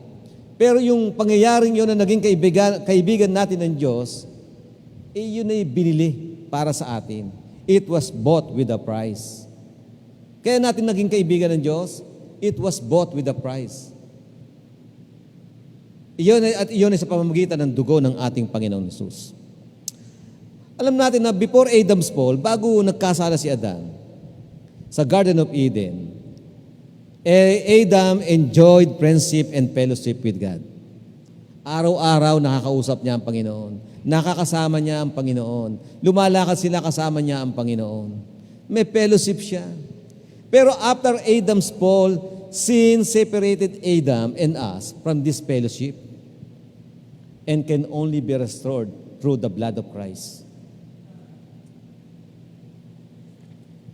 Pero yung pangyayaring yun na naging kaibigan natin ng Diyos, yun ay binili para sa atin. It was bought with a price. Kaya natin naging kaibigan ng Diyos, it was bought with a price. Iyon ay sa pamamagitan ng dugo ng ating Panginoon Jesus. Alam natin na before Adam's fall, bago nagkasala si Adan, sa Garden of Eden, Adam enjoyed friendship and fellowship with God. Araw-araw nakakausap niya ang Panginoon. Nakakasama niya ang Panginoon. Lumalakad sila kasama niya ang Panginoon. May fellowship siya. Pero after Adam's fall, sin separated Adam and us from this fellowship and can only be restored through the blood of Christ.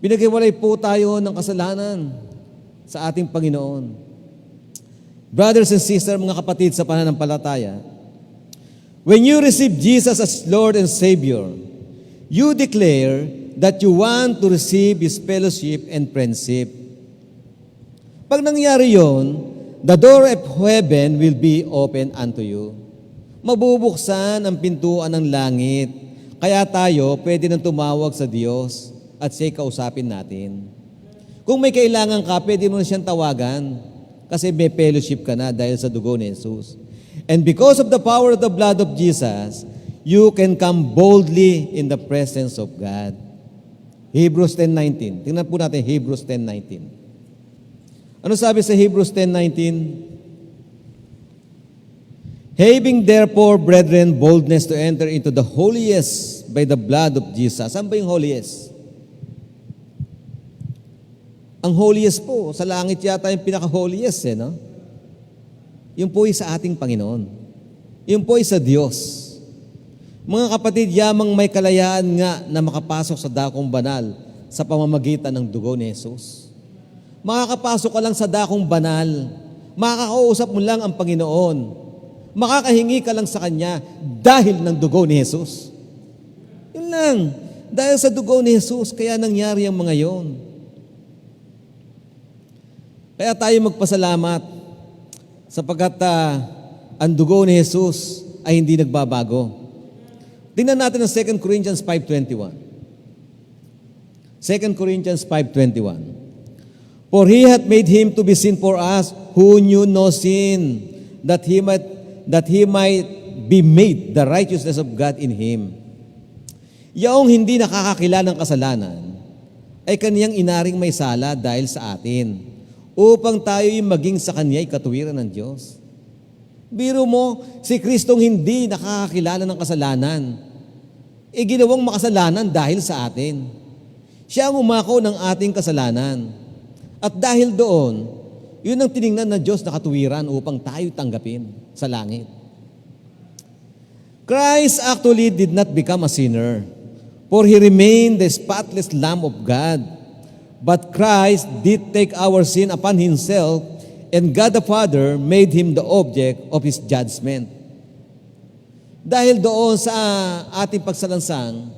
Pinaghiwalay po tayo ng kasalanan sa ating Panginoon. Brothers and sisters, mga kapatid sa pananampalataya, when you receive Jesus as Lord and Savior, you declare that you want to receive His fellowship and friendship. Pag nangyari yon, the door of heaven will be open unto you. Mabubuksan ang pintuan ng langit. Kaya tayo pwede nang tumawag sa Diyos at siya'y kausapin natin. Kung may kailangan ka, pwede mo na siyang tawagan kasi may fellowship ka na dahil sa dugo ni Jesus. And because of the power of the blood of Jesus, you can come boldly in the presence of God. Hebrews 10:19. Tingnan po natin Hebrews 10:19. Ano sabi sa Hebrews 10:19? Having therefore, brethren, boldness to enter into the holiest by the blood of Jesus. Saan ba yung holiest? Ang holiest po, sa langit yata yung pinaka-holiest, no? Yung po ay sa ating Panginoon. Yung po ay sa Diyos. Mga kapatid, yamang may kalayaan nga na makapasok sa dakong banal sa pamamagitan ng dugo ni Jesus. Makakapasok ka lang sa dakong banal, makakausap mo lang ang Panginoon, makakahingi ka lang sa Kanya dahil ng dugo ni Jesus. Yun lang. Dahil sa dugo ni Jesus, kaya nangyari ang mga yon. Kaya tayo magpasalamat sapagkat ang dugo ni Jesus ay hindi nagbabago. Tingnan natin ang 2 Corinthians 5:21. 2 Corinthians 5:21. For He hath made Him to be sin for us who knew no sin, that He might be made the righteousness of God in Him. Yaong hindi nakakakilala ng kasalanan, ay Kaniyang inaring may sala dahil sa atin, upang tayo'y maging sa Kaniya'y katuwiran ng Diyos. Biro mo, si Kristong hindi nakakakilala ng kasalanan, ginawang makasalanan dahil sa atin. Siya ang umako ng ating kasalanan. At dahil doon, yun ang tiningnan ng Diyos na katuwiran upang tayo tanggapin sa langit. Christ actually did not become a sinner, for He remained the spotless Lamb of God. But Christ did take our sin upon Himself, and God the Father made Him the object of His judgment. Dahil doon sa ating pagsalansang,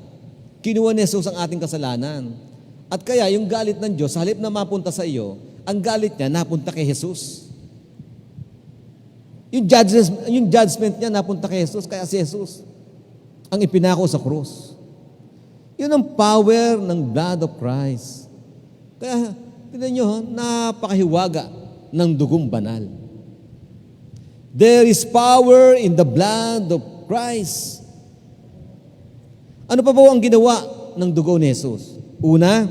kinuha ni Jesus ang ating kasalanan. At kaya yung galit ng Diyos, halip na mapunta sa iyo, ang galit niya napunta kay Jesus. Yung judgment niya napunta kay Jesus, kaya si Jesus ang ipinako sa krus. Yun ang power ng blood of Christ. Kaya, tignan nyo, napakahiwaga ng dugong banal. There is power in the blood of Christ. Ano pa po ang ginawa ng dugo ni Jesus? Una,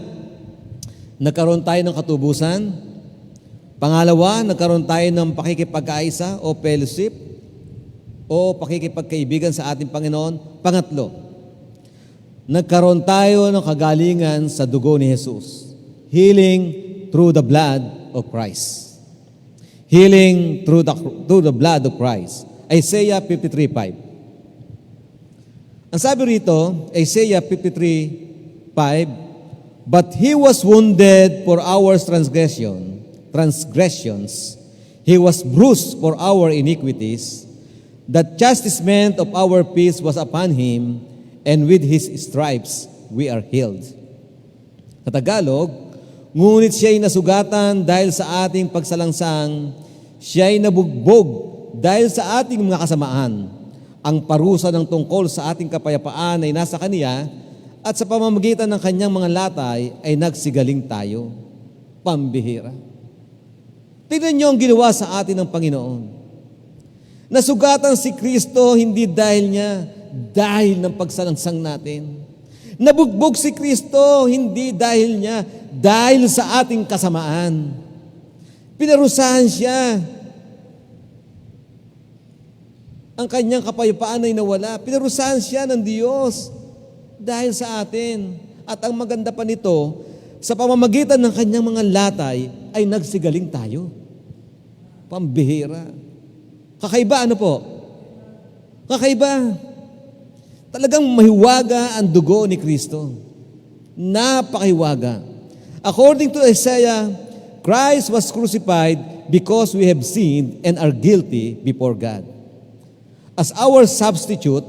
nagkaroon tayo ng katubusan. Pangalawa, nagkaroon tayo ng pakikipagkaisa o fellowship o pakikipagkaibigan sa ating Panginoon. Pangatlo, nagkaroon tayo ng kagalingan sa dugo ni Jesus. Healing through the blood of Christ. Healing through the blood of Christ. Isaiah 53:5. Ang sabi rito, Isaiah 53:5, but He was wounded for our transgressions. He was bruised for our iniquities. The chastisement of our peace was upon Him, and with His stripes we are healed. Sa Tagalog, ngunit Siya'y nasugatan dahil sa ating pagsalangsang, Siya'y nabugbog dahil sa ating mga kasamaan. Ang parusa ng tungkol sa ating kapayapaan ay nasa Kaniya, at sa pamamagitan ng Kanyang mga latay ay nagsigaling tayo. Pambihira. Tingnan niyo ang ginawa sa atin ng Panginoon. Nasugatan si Kristo hindi dahil niya, dahil ng pagsalangsang natin. Nabugbog si Kristo hindi dahil niya, dahil sa ating kasamaan. Pinarusahan siya. Ang Kanyang kapayapaan ay nawala. Pinarusahan siya ng Diyos dahil sa atin. At ang maganda pa nito, sa pamamagitan ng Kanyang mga latay, ay nagsigaling tayo. Pambihira. Kakaiba, ano po? Kakaiba. Talagang mahiwaga ang dugo ni Kristo. Napakahiwaga. According to Isaiah, Christ was crucified because we have sinned and are guilty before God. As our substitute,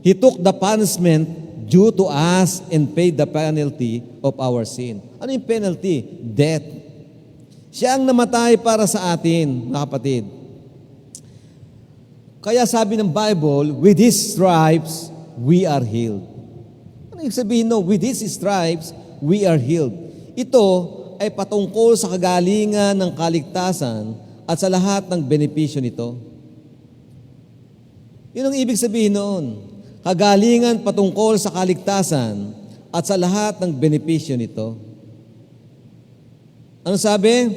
He took the punishment due to us and paid the penalty of our sin. Ano yung penalty? Death. Siya ang namatay para sa atin, mga kapatid. Kaya sabi ng Bible, with His stripes, we are healed. Ano yung sabihin no? With His stripes, we are healed. Ito ay patungkol sa kagalingan ng kaligtasan at sa lahat ng benepisyo nito. Yun ang ibig sabihin noon. Kagalingan patungkol sa kaligtasan at sa lahat ng benepisyo nito. Ano sabi?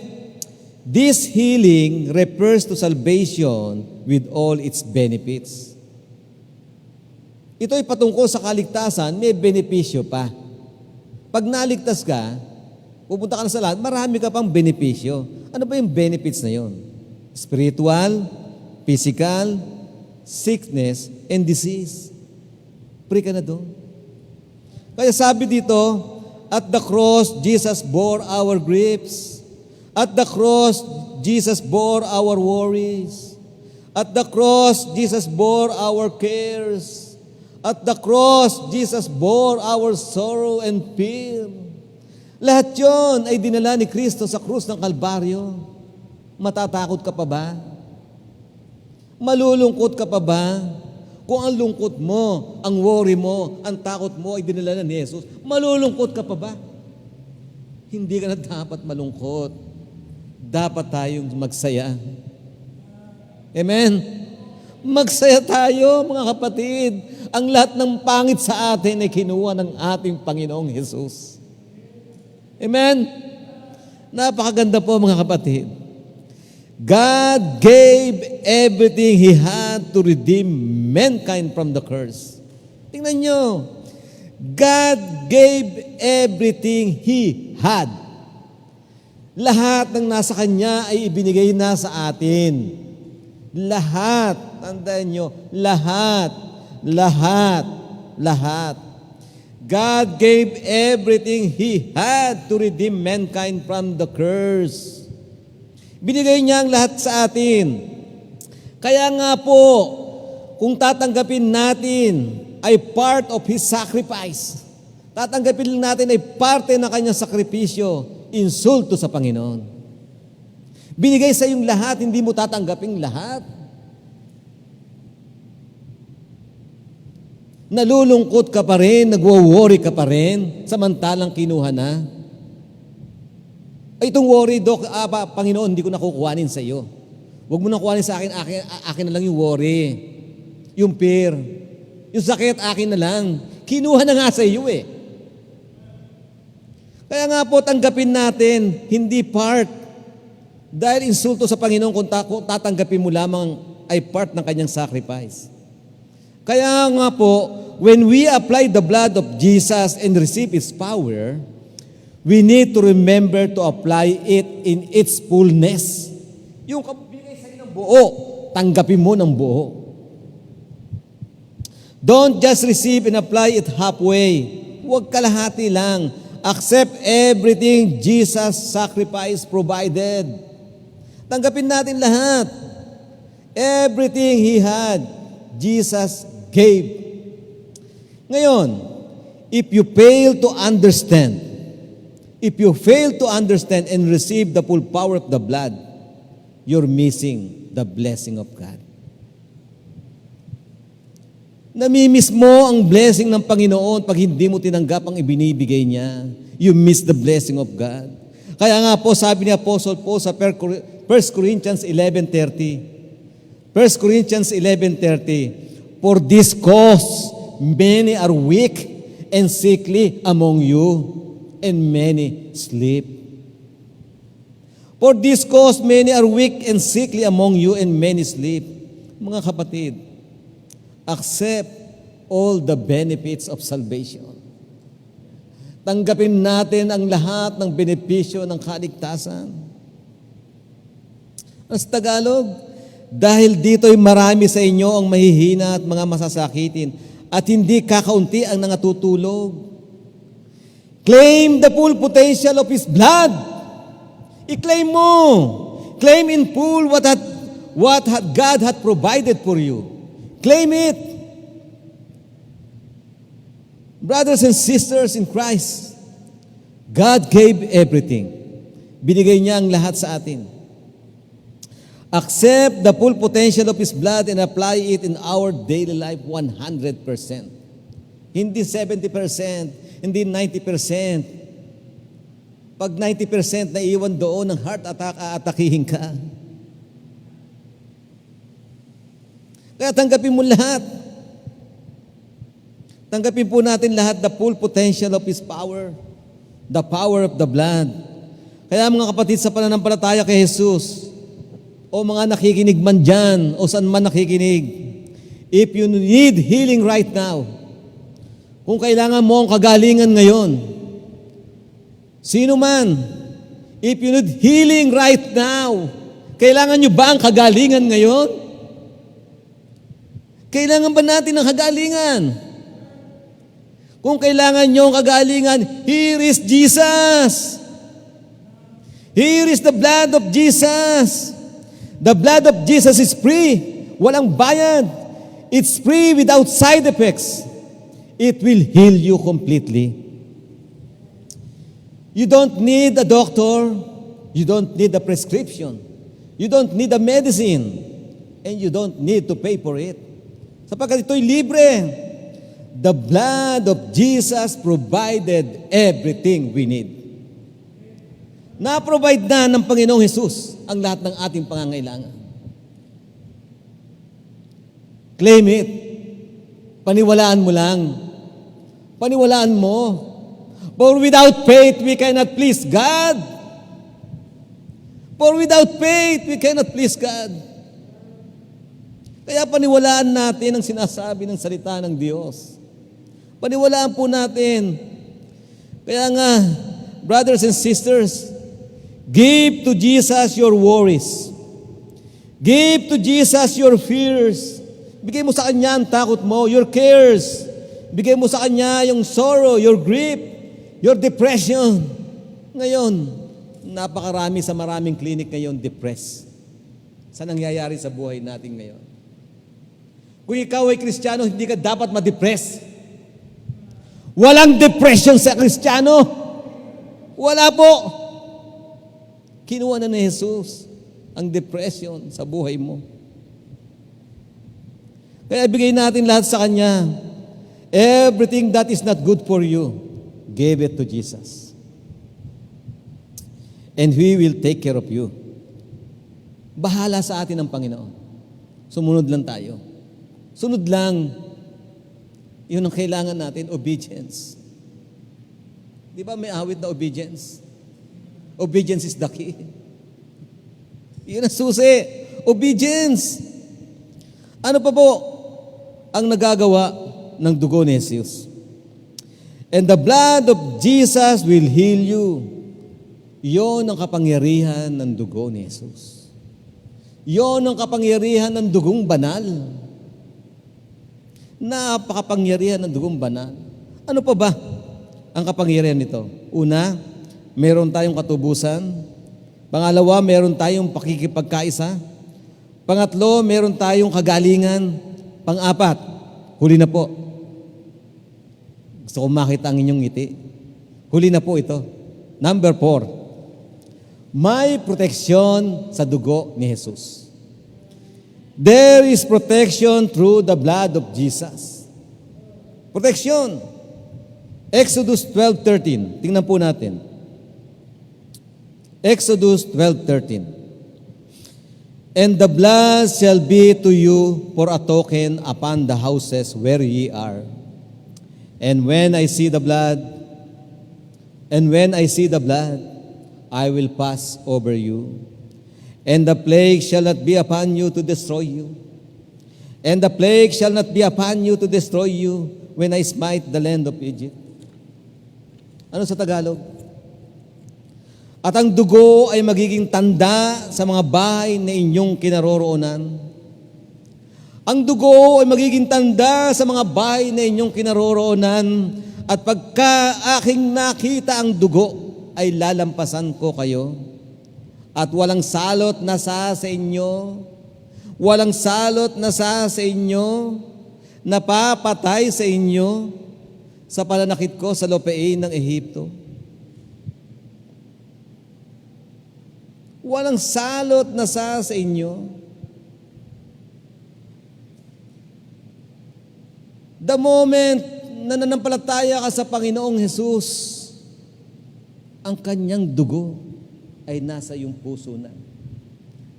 This healing refers to salvation with all its benefits. Ito ay patungkol sa kaligtasan, may benepisyo pa. Pag naligtas ka, pupunta ka na sa lahat, marami ka pang benepisyo. Ano ba yung benefits na yon? Spiritual, physical, sickness, and disease. Pray ka na doon. Kaya sabi dito, at the cross, Jesus bore our griefs. At the cross, Jesus bore our worries. At the cross, Jesus bore our cares. At the cross, Jesus bore our sorrow and fear. Lahat yon ay dinala ni Kristo sa krus ng Kalbaryo. Matatakot ka pa ba? Malulungkot ka pa ba? Kung ang lungkot mo, ang worry mo, ang takot mo ay dinala na ni Jesus, malulungkot ka pa ba? Hindi ka na dapat malungkot. Dapat tayong magsaya. Amen? Magsaya tayo, mga kapatid. Ang lahat ng pangit sa atin ay kinuha ng ating Panginoong Jesus. Amen? Napakaganda po, mga kapatid. God gave everything He had to redeem mankind from the curse. Tingnan nyo. God gave everything He had. Lahat ng nasa Kanya ay ibinigay na sa atin. Lahat. Tandaan nyo. Lahat. Lahat. Lahat. God gave everything He had to redeem mankind from the curse. Binigay niya ang lahat sa atin. Kaya nga po, kung tatanggapin natin ay part of His sacrifice, tatanggapin natin ay parte ng Kanyang sakripisyo, insulto sa Panginoon. Binigay sa iyong lahat, hindi mo tatanggapin lahat. Nalulungkot ka pa rin, nagwo-worry ka pa rin, samantalang kinuha na. Ay, itong worry, Dok, Panginoon, hindi ko nakukuhanin sa iyo. Huwag mo na kuhanin sa akin, akin na lang yung worry, yung fear, yung sakit, akin na lang. Kinuha na nga sa iyo eh. Kaya nga po, tanggapin natin, hindi part. Dahil insulto sa Panginoon kung tatanggapin mo lamang ay part ng Kanyang sacrifice. Kaya nga po, when we apply the blood of Jesus and receive His power, we need to remember to apply it in its fullness. Yung kabigay sa iyo ng buo, tanggapin mo ng buo. Don't just receive and apply it halfway. Huwag kalahati lang. Accept everything Jesus sacrifice provided. Tanggapin natin lahat. Everything He had, Jesus gave. Ngayon, if you fail to understand and receive the full power of the blood, you're missing the blessing of God. Namimiss mo ang blessing ng Panginoon pag hindi mo tinanggap ang ibinibigay niya. You miss the blessing of God. Kaya nga po, sabi ni Apostle Paul sa 1 Corinthians 11:30. 1 Corinthians 11:30. For this cause, many are weak and sickly among you, and many sleep. For this cause, many are weak and sickly among you, and many sleep. Mga kapatid, accept all the benefits of salvation. Tanggapin natin ang lahat ng benepisyo ng kaligtasan. Sa Tagalog, dahil dito'y marami sa inyo ang mahihina at mga masasakitin, at hindi kakaunti ang nangatutulog. Claim the full potential of His blood. I-claim mo. Claim in full what God had provided for you. Claim it. Brothers and sisters in Christ, God gave everything. Binigay niya ang lahat sa atin. Accept the full potential of His blood and apply it in our daily life 100%. Hindi 70%, hindi 90%. Pag 90% na iwan doon ng heart attack, aatakihin ka. Kaya tanggapin mo lahat. Tanggapin po natin lahat the full potential of His power, the power of the blood. Kaya mga kapatid, sa pananampalataya kay Jesus, o mga nakikinig man dyan, o saan man nakikinig, if you need healing right now, kung kailangan mo ang kagalingan ngayon, sino man, if you need healing right now, kailangan nyo ba ang kagalingan ngayon? Kailangan ba natin ang kagalingan? Kung kailangan nyo ang kagalingan, here is Jesus. Here is the blood of Jesus. The blood of Jesus is free. Walang bayad. It's free without side effects. It will heal you completely. You don't need a doctor. You don't need a prescription. You don't need a medicine. And you don't need to pay for it. Sapagkat ito'y libre. The blood of Jesus provided everything we need. Na-provide na ng Panginoong Hesus ang lahat ng ating pangangailangan. Claim it. Paniwalaan mo lang. Paniwalaan mo. For without faith, we cannot please God. For without faith, we cannot please God. Kaya paniwalaan natin ang sinasabi ng salita ng Diyos. Paniwalaan po natin. Kaya nga, brothers and sisters, give to Jesus your worries. Give to Jesus your fears. Bigay mo sa Kanya ang takot mo, your cares. Bigay mo sa Kanya yung sorrow, your grief, your depression. Ngayon, napakarami sa maraming clinic ngayon depressed. Sa nangyayari sa buhay natin ngayon. Kung ikaw ay Kristiyano, hindi ka dapat ma-depress. Walang depression sa Kristiyano. Wala po. Kinuha na ni Jesus ang depression sa buhay mo. Kaya bigay natin lahat sa Kanya. Everything that is not good for you, give it to Jesus. And He will take care of you. Bahala sa atin ang Panginoon. Sumunod lang tayo. Sunod lang. Yun ang kailangan natin, obedience. Di ba may awit na obedience? Obedience is the key. Yun ang susi. Obedience. Ano pa po ang nagagawa ng dugo ni Jesus? And the blood of Jesus will heal you. Yun ang kapangyarihan ng dugo ni Jesus. Yun ang kapangyarihan ng dugong banal. Napakapangyarihan ng dugong banal. Ano pa ba ang kapangyarihan nito? Una, meron tayong katubusan. Pangalawa, meron tayong pakikipagkaisa. Pangatlo, meron tayong kagalingan. Pang-apat, huli na po. Gusto ko makita ang inyong ngiti. Huli na po ito. Number 4, may proteksyon sa dugo ni Jesus. There is protection through the blood of Jesus. Protection. Exodus 12:13. Tingnan po natin. Exodus 12:13. And the blood shall be to you for a token upon the houses where ye are. And when I see the blood, I will pass over you. And the plague shall not be upon you to destroy you. And the plague shall not be upon you to destroy you when I smite the land of Egypt. Ano sa Tagalog? At ang dugo ay magiging tanda sa mga bahay na inyong kinaroroonan. Ang dugo ay magiging tanda sa mga bahay na inyong kinaroroonan. At pagka aking nakita ang dugo, ay lalampasan ko kayo. At walang salot na sa inyo, walang salot na sa inyo, napapatay sa inyo sa pananakit ko sa lupain ng Ehipto. Walang salot na sa inyo. The moment na nanampalataya ka sa Panginoong Hesus, ang kanyang dugo ay nasa iyong puso na.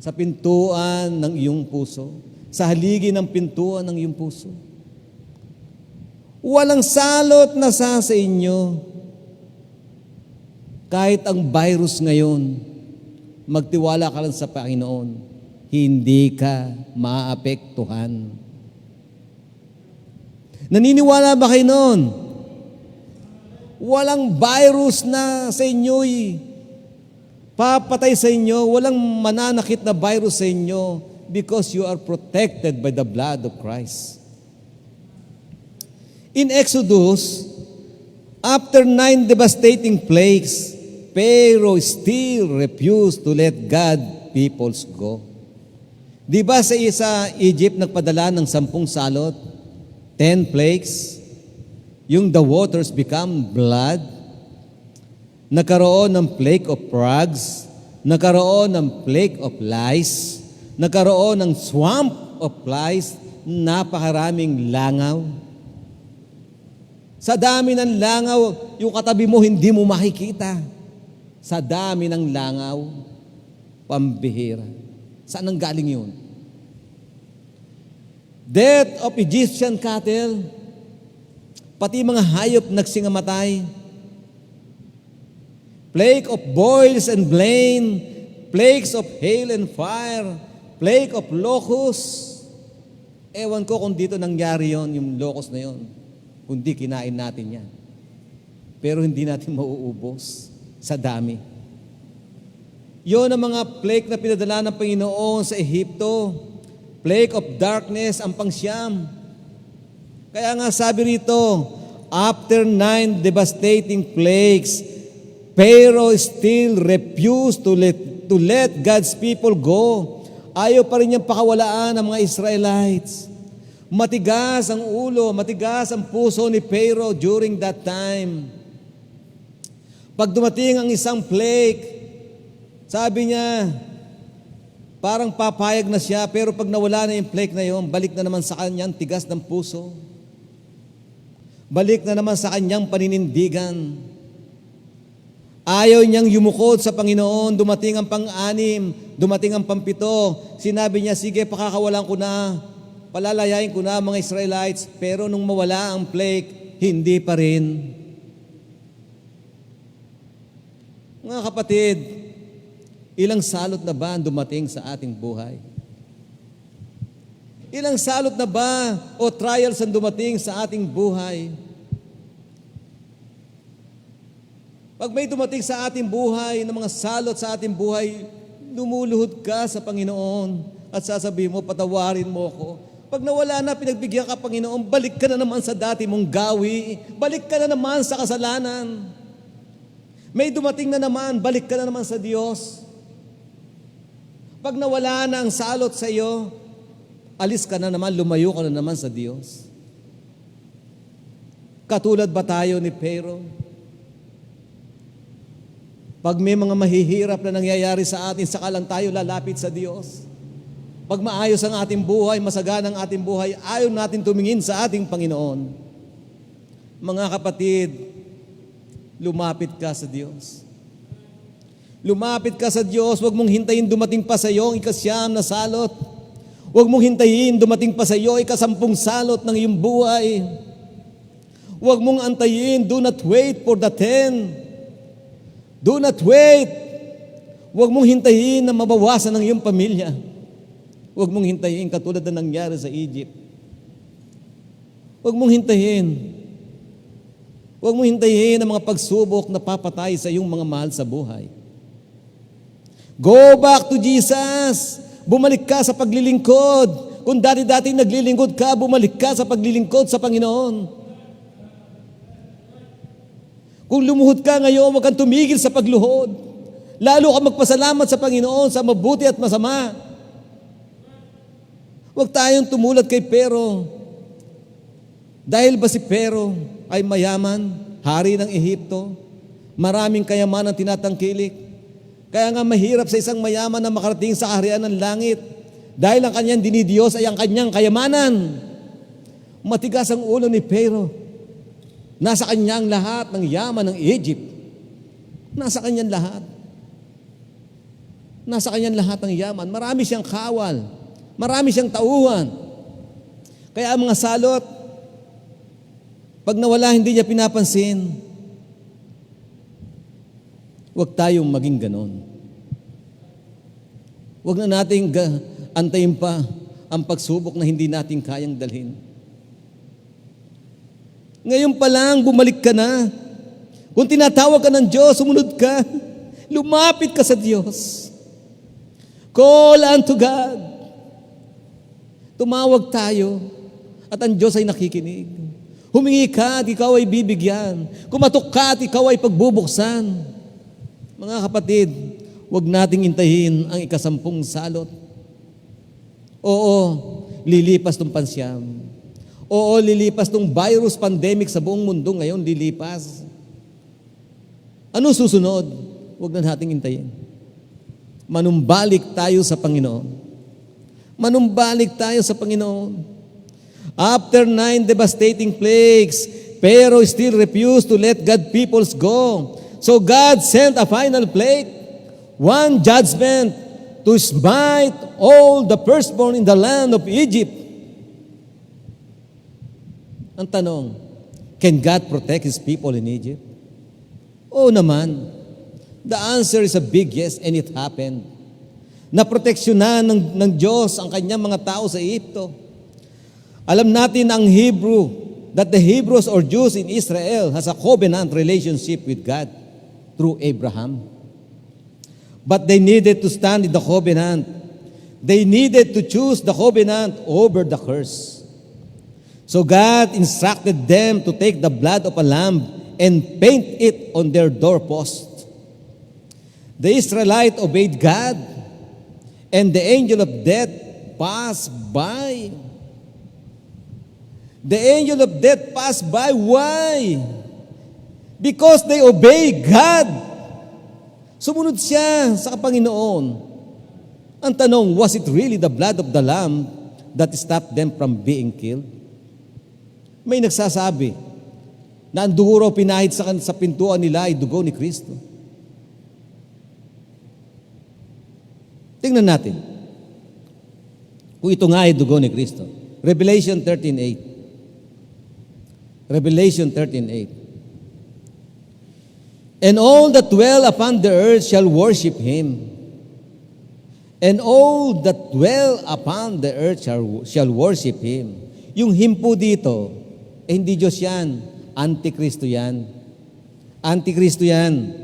Sa pintuan ng iyong puso. Sa haligi ng pintuan ng iyong puso. Walang salot na sa inyo. Kahit ang virus ngayon, magtiwala ka lang sa Panginoon, hindi ka maapektuhan. Naniniwala ba kayo noon? Walang virus na sa inyo'y papatay sa inyo, walang mananakit na virus sa inyo because you are protected by the blood of Christ. In Exodus, after 9 devastating plagues, Pharaoh still refused to let God peoples go. Di ba sa Egypt nagpadala ng 10 salot, 10 plagues, yung the waters become blood, nagkaroon ng plague of frogs, nagkaroon ng plague of lice, nagkaroon ng swamp of flies, napakaraming langaw. Sa dami ng langaw, yung katabi mo hindi mo makikita. Sa dami ng langaw, pambihira. Saan ang galing yun? Death of Egyptian cattle, pati mga hayop nagsingamatay. Plague of boils and blain, plagues of hail and fire, plague of locusts. Ewan ko kung dito nangyari yon, yung locust na yon. Kundi kinain natin yan. Pero hindi natin mauubos sa dami. Yon ang mga plague na pinadala ng Panginoon sa Ehipto. Plague of darkness ang pangsyam. Kaya nga sabi rito, after 9 devastating plagues, Pharaoh still refused to let God's people go. Ayaw pa rin niyang pakawalaan ang mga Israelites. Matigas ang ulo, matigas ang puso ni Pharaoh during that time. Pag dumating ang isang plague, sabi niya, parang papayag na siya, pero pag nawala na yung plague na yun, balik na naman sa kanyang tigas ng puso. Balik na naman sa kanyang paninindigan. Ayaw niyang yumukod sa Panginoon, dumating ang pang-anim, dumating ang pang-7. Sinabi niya, sige, pakakawalan ko na, palalayain ko na mga Israelites, pero nung mawala ang plague, hindi pa rin. Mga kapatid, ilang salot na ba ang dumating sa ating buhay? Ilang salot na ba o trials ang dumating sa ating buhay? Pag may dumating sa ating buhay, ng mga salot sa ating buhay, lumuluhod ka sa Panginoon at sasabihin mo, patawarin mo ako. Pag nawala na, pinagbigyan ka, Panginoon, balik ka na naman sa dati mong gawi. Balik ka na naman sa kasalanan. May dumating na naman, balik ka na naman sa Diyos. Pag nawala na ang salot sa iyo, alis ka na naman, lumayo ka na naman sa Diyos. Katulad ba tayo ni Pharaoh? Pag may mga mahihirap na nangyayari sa atin, saka lang tayo lalapit sa Diyos. Pag maayos ang ating buhay, masagana ang ating buhay, ayaw natin tumingin sa ating Panginoon. Mga kapatid, lumapit ka sa Diyos. Lumapit ka sa Diyos, huwag mong hintayin dumating pa sa iyo ang ika-9 na salot. Huwag mong hintayin dumating pa sa iyo ika-10 salot ng iyong buhay. Huwag mong antayin, do not wait for the 10. Do not wait. Huwag mong hintayin na mabawasan ang iyong pamilya. Huwag mong hintayin katulad na nangyari sa Egypt. Huwag mong hintayin. Huwag mong hintayin ang mga pagsubok na papatay sa iyong mga mahal sa buhay. Go back to Jesus. Bumalik ka sa paglilingkod. Kung dati-dati naglilingkod ka, bumalik ka sa paglilingkod sa Panginoon. Kung lumuhod ka ngayon, huwag kang tumigil sa pagluhod. Lalo ka magpasalamat sa Panginoon sa mabuti at masama. Huwag tayong tumulad kay Pharaoh. Dahil ba si Pharaoh ay mayaman, hari ng Ehipto, maraming kayamanan tinatangkilik. Kaya nga mahirap sa isang mayaman na makarating sa kaharian ng langit. Dahil ang kanyang dinidiyos ay ang kanyang kayamanan. Matigas ang ulo ni Pharaoh. Nasa kanyang lahat ng yaman ng Egypt. Nasa kanyang lahat. Nasa kanyang lahat ng yaman. Marami siyang kawal. Marami siyang tauhan. Kaya ang mga salot, pag nawala, hindi niya pinapansin. Huwag tayong maging ganon. Huwag na nating antayin pa ang pagsubok na hindi natin kayang dalhin. Ngayon pa lang, bumalik ka na. Kung tinatawag ka ng Diyos, sumunod ka. Lumapit ka sa Diyos. Call unto God. Tumawag tayo at ang Diyos ay nakikinig. Humingi ka at ikaw ay bibigyan. Kumatok ka at ikaw ay pagbubuksan. Mga kapatid, huwag nating intahin ang ikasampung salot. Oo, lilipas tong pansyam. Oo, lilipas tong virus pandemic sa buong mundo ngayon, lilipas. Ano susunod? Huwag na nating intayin. Manumbalik tayo sa Panginoon. Manumbalik tayo sa Panginoon. After 9 devastating plagues, Pharaoh still refused to let God's peoples go. So God sent a final plague, one judgment to smite all the firstborn in the land of Egypt. Ang tanong, can God protect His people in Egypt? Oo naman. The answer is a big yes, and it happened. Naproteksyonan ng Diyos ang kanyang mga tao sa Egypto. Alam natin ang Hebrew, that the Hebrews or Jews in Israel has a covenant relationship with God through Abraham. But they needed to stand in the covenant. They needed to choose the covenant over the curse. So God instructed them to take the blood of a lamb and paint it on their doorpost. The Israelites obeyed God, and the angel of death passed by. The angel of death passed by. Why? Because they obey God. Sumunod siya sa Panginoon. Ang tanong, was it really the blood of the Lamb that stopped them from being killed? May nagsasabi na ang dugo raw pinahid sa pintuan nila ay dugo ni Kristo. Tingnan natin. Kung ito nga ay dugo ni Kristo. Revelation 13:8. Revelation 13:8. And all that dwell upon the earth shall worship Him. And all that dwell upon the earth shall worship Him. Yung Him po dito, hindi Diyos yan. Antikristo yan. Antikristo yan.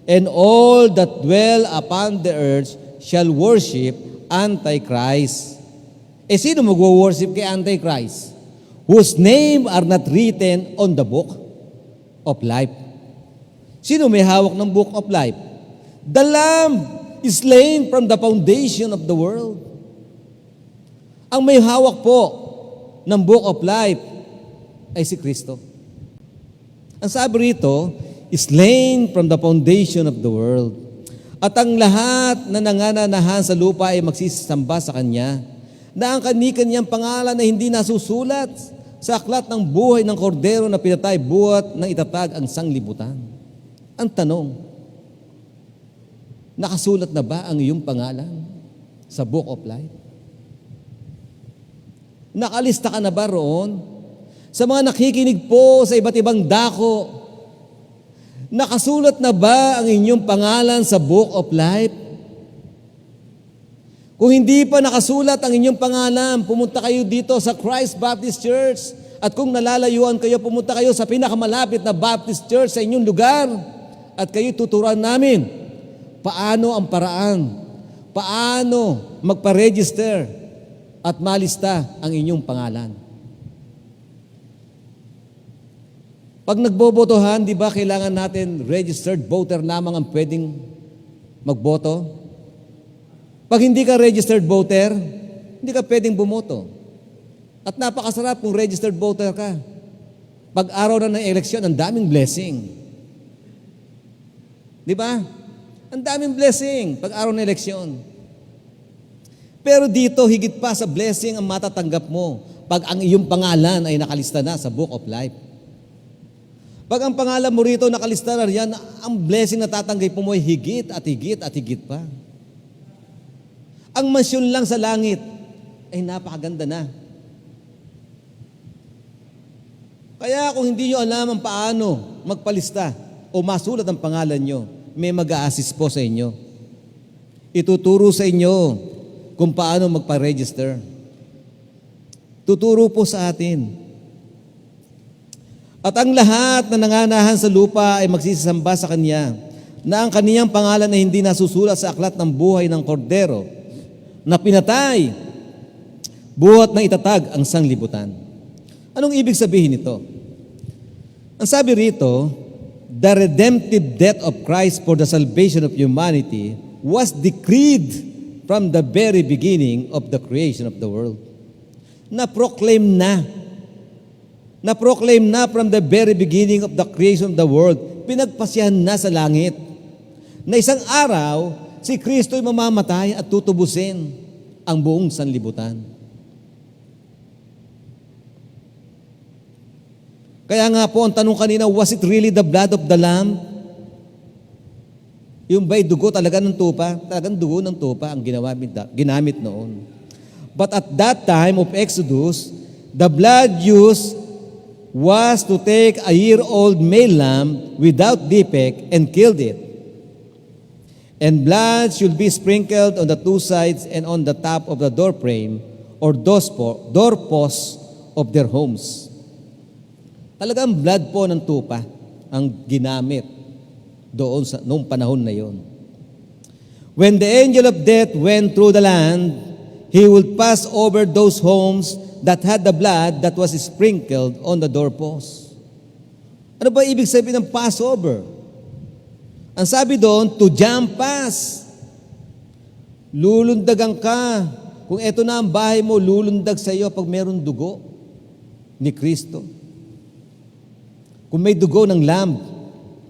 And all that dwell upon the earth shall worship Antichrist. Sino mag-worship kay Antichrist? Whose name are not written on the book of life. Sino may hawak ng book of life? The Lamb is slain from the foundation of the world. Ang may hawak po ng book of life ay si Kristo. Ang sabi rito, is slain from the foundation of the world. At ang lahat na nangananahan sa lupa ay magsisamba sa Kanya, na ang kanyang pangalan na hindi nasusulat sa aklat ng buhay ng kordero na pinatay buhat ng itatag ang sanglibutan. Ang tanong, nakasulat na ba ang iyong pangalan sa book of life? Nakalista ka na ba roon? Sa mga nakikinig po sa iba't ibang dako, nakasulat na ba ang inyong pangalan sa book of life? Kung hindi pa nakasulat ang inyong pangalan, pumunta kayo dito sa Christ Baptist Church. At kung nalalayuan kayo, pumunta kayo sa pinakamalapit na Baptist Church sa inyong lugar. At kayo tuturuan namin paano ang paraan, paano magpa-register at malista ang inyong pangalan. Pag nagbobotohan, di ba kailangan natin registered voter lamang ang pwedeng magboto? Pag hindi ka registered voter, hindi ka pwedeng bumoto. At napakasarap kung registered voter ka. Pag araw na ng eleksyon, ang daming blessing. Di ba? Ang daming blessing pag araw ng eleksyon. Pero dito, higit pa sa blessing ang matatanggap mo pag ang iyong pangalan ay nakalista na sa Book of Life. Pag ang pangalan mo rito nakalista na riyan, ang blessing na tatanggap mo ay higit at higit at higit pa. Ang mansyon lang sa langit ay napakaganda na. Kaya kung hindi nyo alam ang paano magpalista o masulat ang pangalan nyo, may mag-a-assist po sa inyo. Ituturo sa inyo kung paano magpa-register. Tuturo po sa atin. At ang lahat na nanganahan sa lupa ay magsisisamba sa Kanya, na ang kaniyang pangalan ay hindi nasusulat sa aklat ng buhay ng Kordero, na pinatay, buhat na itatag ang sanglibutan. Anong ibig sabihin nito? Ang sabi rito, the redemptive death of Christ for the salvation of humanity was decreed from the very beginning of the creation of the world. Na-proclaim na from the very beginning of the creation of the world. Pinagpasyahan na sa langit na isang araw, si Kristo ay mamamatay at tutubusin ang buong sanlibutan. Kaya nga po, ang tanong kanina, was it really the blood of the Lamb? Yung ba'y dugo talaga ng tupa? Talagang dugo ng tupa ang ginamit noon. But at that time of Exodus, the blood used was to take a year-old male lamb without defect and killed it. And blood should be sprinkled on the two sides and on the top of the doorframe or doorposts of their homes. Talagang blood po ng tupa ang ginamit doon sa noong panahon na yon. When the angel of death went through the land, he would pass over those homes that had the blood that was sprinkled on the doorposts. Ano ba ibig sabihin ng Passover? Ang sabi doon, to jump pass. Lulundagan ka. Kung eto na ang bahay mo, lulundag sa iyo pag mayroong dugo ni Kristo. Kung may dugo ng lamb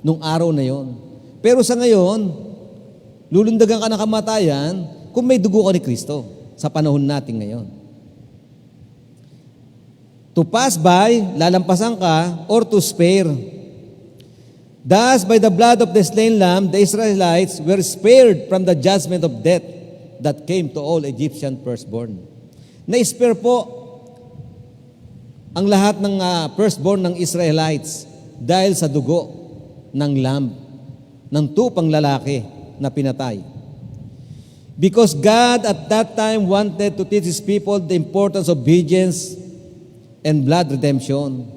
nung araw na yon. Pero sa ngayon, lulundagan ka ng kamatayan kung may dugo ka ni Kristo sa panahon natin ngayon. To pass by, lalampasan ka, or to spare. Thus, by the blood of the slain lamb, the Israelites were spared from the judgment of death that came to all Egyptian firstborn. Na-spare po ang lahat ng firstborn ng Israelites dahil sa dugo ng lamb, ng tupang lalaki na pinatay. Because God at that time wanted to teach His people the importance of obedience and blood redemption.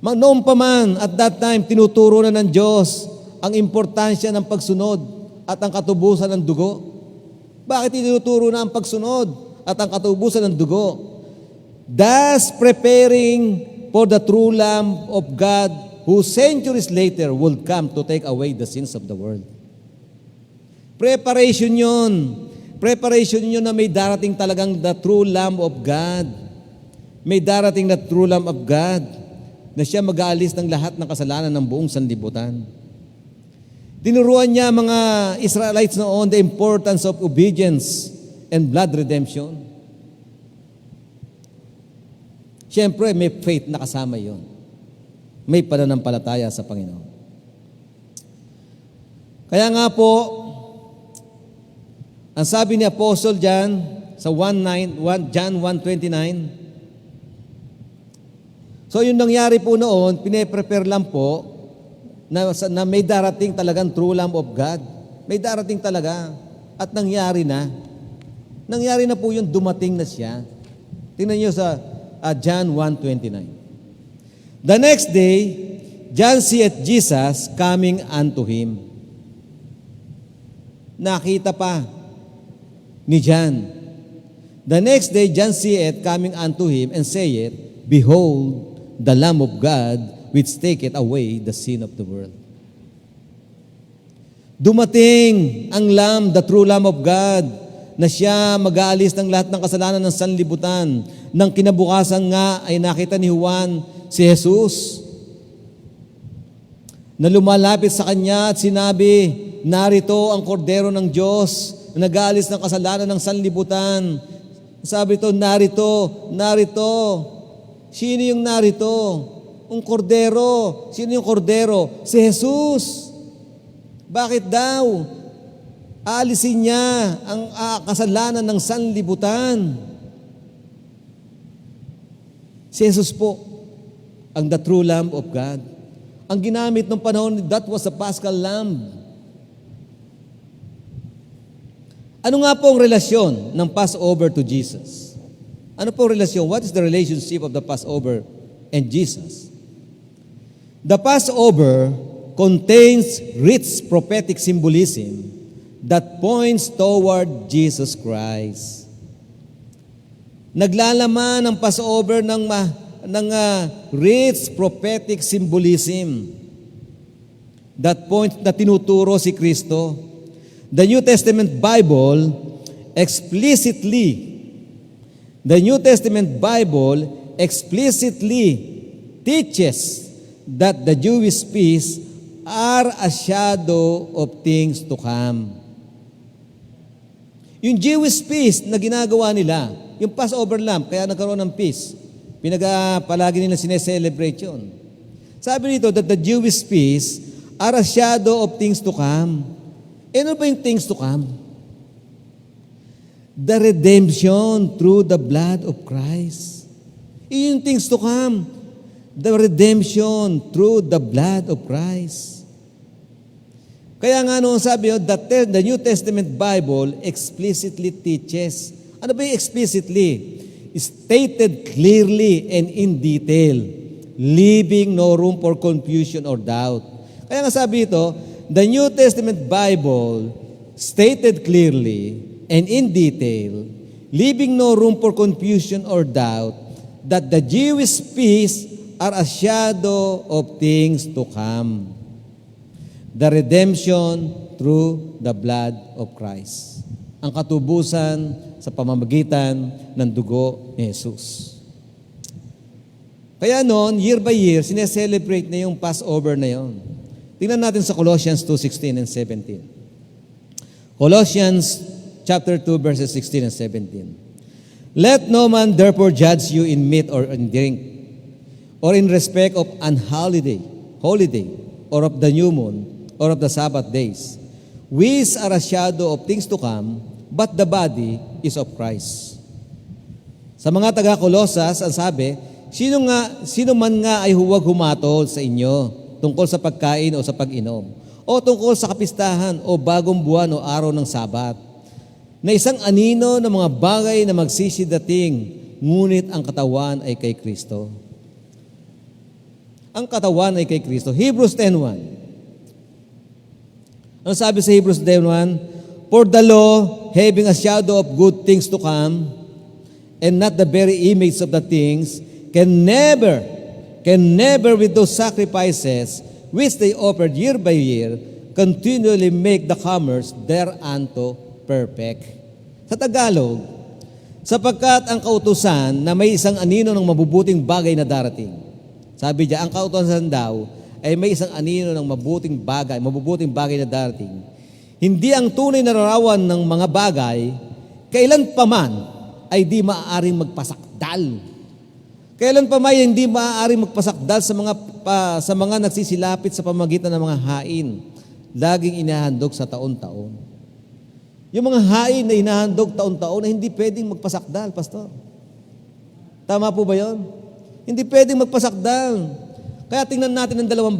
Noon pa man, at that time, tinuturo na ng Diyos ang importansya ng pagsunod at ang katubusan ng dugo. Bakit tinuturo na ang pagsunod at ang katubusan ng dugo? Thus preparing for the true Lamb of God who centuries later will come to take away the sins of the world. Preparation yun. Preparation yun na may darating talagang the true Lamb of God. May darating na true Lamb of God na siya mag-aalis ng lahat ng kasalanan ng buong sanlibutan. Tinuruan niya mga Israelites noon the importance of obedience and blood redemption. Siyempre, may faith na kasama yon. May pananampalataya sa Panginoon. Kaya nga po, ang sabi ni Apostle John sa John 1:29, so yung nangyari po noon, pine-prepare lang po na may darating talagang true Lamb of God. May darating talaga. At nangyari na. Nangyari na po yun, dumating na siya. Tingnan niyo sa John 1:29. The next day, John seeth Jesus coming unto him. Nakita pa ni John. The next day, John seeth coming unto him and saith, Behold, the Lamb of God, which taketh away the sin of the world. Dumating ang Lamb, the true Lamb of God, na siya mag-aalis ng lahat ng kasalanan ng sanlibutan. Nang kinabukasan nga ay nakita ni Juan si Jesus na lumalapit sa kanya at sinabi, narito ang kordero ng Diyos na nag-aalis ng kasalanan ng sanlibutan. Sabi ito, narito. Sino yung narito? Ang kordero. Sino yung kordero? Si Jesus. Bakit daw? Alisin niya ang kasalanan ng sanlibutan. Si Jesus po, ang the true Lamb of God. Ang ginamit ng panahon, that was the Paschal Lamb. Ano nga po ang relasyon ng Passover to Jesus? Ano po ang relasyon? What is the relationship of the Passover and Jesus? The Passover contains rich prophetic symbolism that points toward Jesus Christ. Naglalaman ang Passover ng rich prophetic symbolism that tinuturo si Kristo. The New Testament Bible explicitly teaches that the Jewish feasts are a shadow of things to come. Yung Jewish feast na ginagawa nila, yung Passover lamb, kaya nagkaroon ng feast, palagi nila sineselebrate yun. Sabi nito that the Jewish feasts are a shadow of things to come. Ano ba yung things to come? The redemption through the blood of Christ. Yung things to come. The redemption through the blood of Christ. Kaya nga noon sabi, the New Testament Bible explicitly teaches. Ano ba yung explicitly? Stated clearly and in detail, leaving no room for confusion or doubt. Kaya nga sabi ito, the New Testament Bible stated clearly and in detail, leaving no room for confusion or doubt, that the Jewish feasts are a shadow of things to come. The redemption through the blood of Christ. Ang katubusan sa pamamagitan ng dugo ni Jesus. Kaya noon, year by year, sineselebrate na yung Passover na yon. Tingnan natin sa Colossians 2:16 and 17. Colossians chapter 2 verses 16 and 17. Let no man therefore judge you in meat or in drink, or in respect of an holiday, or of the new moon, or of the Sabbath days, which are a shadow of things to come, but the body is of Christ. Sa mga taga-Kolosas, ang sabi, sino man nga ay huwag humatol sa inyo tungkol sa pagkain o sa pag-inom, o tungkol sa kapistahan o bagong buwan o araw ng Sabat, na isang anino ng mga bagay na magsisidating, ngunit ang katawan ay kay Kristo. Ang katawan ay kay Kristo. Hebrews 10:1. Ano sabi sa Hebrews 10:1? For the law, having a shadow of good things to come, and not the very image of the things, can never with those sacrifices which they offered year by year, continually make the comers thereunto perfect. Sa Tagalog, sapagkat ang kautusan na may isang anino ng mabubuting bagay na darating. Sabi niya, ang kautusan daw ay may isang anino ng mabubuting bagay na darating. Hindi ang tunay na larawan ng mga bagay, kailan pa man ay di maaaring magpasakdal. Kailan pa man hindi maaaring magpasakdal sa mga nagsisilapit sa pamagitan ng mga hain, laging inahandog sa taon-taon. Yung mga hain na inahandog taon-taon na hindi pwedeng magpasakdal, Pastor. Tama po ba yun? Hindi pwedeng magpasakdal. Kaya tingnan natin ang dalawang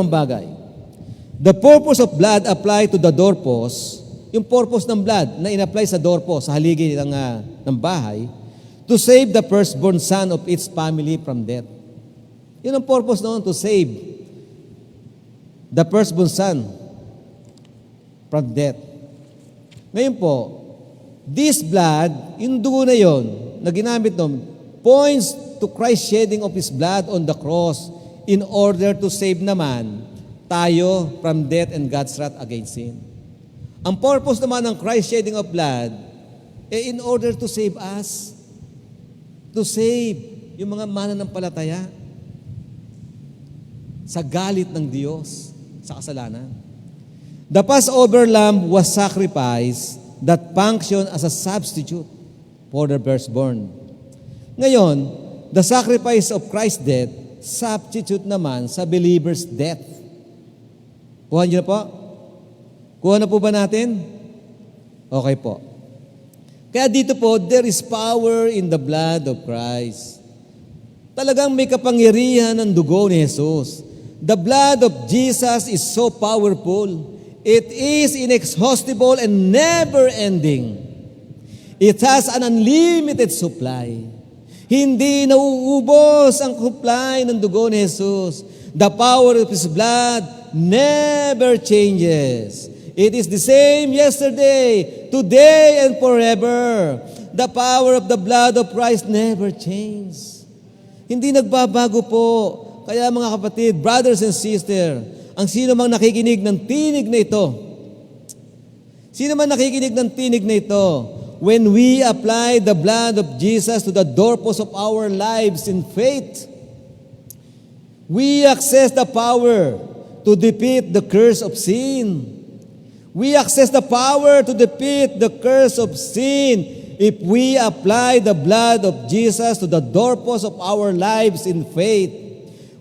bagay. The purpose of blood apply to the doorpost, yung purpose ng blood na in-apply sa doorpost, sa haligi ng bahay, to save the firstborn son of its family from death. Yun ang purpose noon, to save the firstborn son from death. Ngayon po, this blood, yung dugo na yun, na ginamit noon, points to Christ shedding of His blood on the cross in order to save naman tayo from death and God's wrath against sin. Ang purpose naman ng Christ shedding of blood in order to save us, to save yung mga mananampalataya sa galit ng Diyos sa kasalanan. The Passover lamb was sacrificed that functioned as a substitute for the firstborn. Ngayon, the sacrifice of Christ's death, substitute naman sa believer's death. Kuha niyo na po? Kuha na po ba natin? Okay po. Kaya dito po, there is power in the blood of Christ. Talagang may kapangyarihan ng dugo ni Jesus. The blood of Jesus is so powerful It is inexhaustible and never-ending. It has an unlimited supply. Hindi nauubos ang supply ng dugo ni Jesus. The power of His blood never changes. It is the same yesterday, today, and forever. The power of the blood of Christ never changes. Hindi nagbabago po. Kaya mga kapatid, brothers and sisters, ang sino mang nakikinig ng tinig na ito, when we apply the blood of Jesus to the doorpost of our lives in faith, we access the power to defeat the curse of sin. We access the power to defeat the curse of sin if we apply the blood of Jesus to the doorpost of our lives in faith.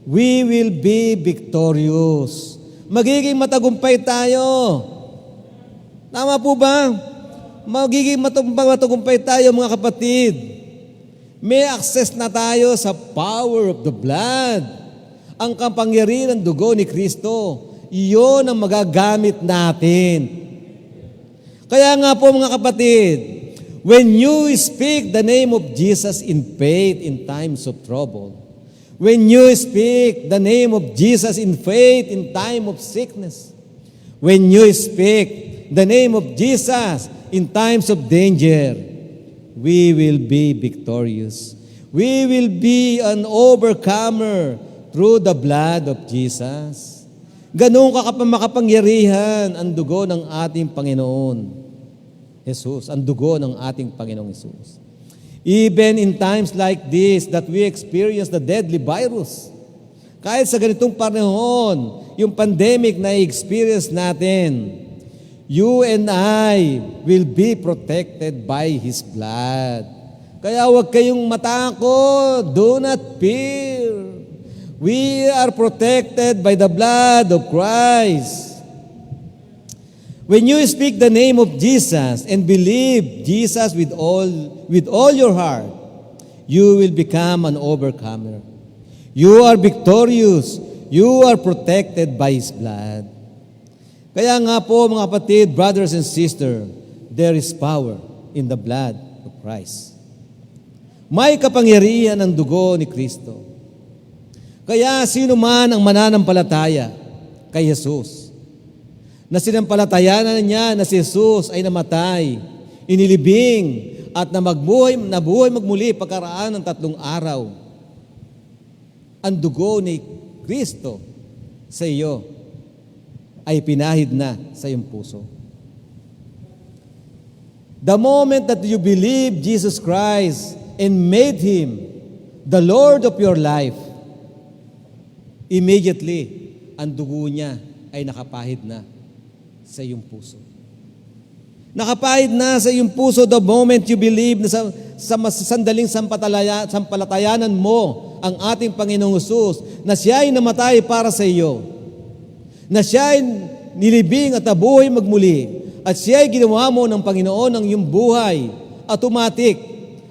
We will be victorious. Magiging matagumpay tayo. Tama po ba? Magiging matagumpay tayo mga kapatid. May access na tayo sa power of the blood. Ang kapangyarihan ng dugo ni Kristo. Iyon ang magagamit natin. Kaya nga po mga kapatid, when you speak the name of Jesus in faith in times of trouble, when you speak the name of Jesus in faith in time of sickness, when you speak the name of Jesus in times of danger, we will be victorious. We will be an overcomer through the blood of Jesus. Ganun makapangyarihan ang dugo ng ating Panginoon Jesus, ang dugo ng ating Panginoong Jesus. Even in times like this that we experience the deadly virus, kahit sa ganitong panahon, yung pandemic na i-experience natin, you and I will be protected by His blood. Kaya huwag kayong matakot. Do not fear. We are protected by the blood of Christ. When you speak the name of Jesus and believe Jesus with all your heart, you will become an overcomer. You are victorious. You are protected by His blood. Kaya nga po mga kapatid, brothers and sisters, there is power in the blood of Christ. May kapangyarihan ang dugo ni Kristo. Kaya sino man ang mananampalataya kay Jesus, na sinampalatayanan niya na si Jesus ay namatay, inilibing, at nabuhay magmuli pagkaraan ng 3 araw, ang dugo ni Kristo sa iyo ay pinahid na sa iyong puso. The moment that you believe Jesus Christ and made Him the Lord of your life, immediately, ang dugo niya ay nakapahid na sa iyong puso. Nakapahid na sa iyong puso the moment you believe na sa sandaling sampalatayanan mo ang ating Panginoong Jesus na Siya ay namatay para sa iyo, na Siya ay nilibing at nabuhay magmuli, at Siya ay ginawa mo ng Panginoon ang iyong buhay. Automatic,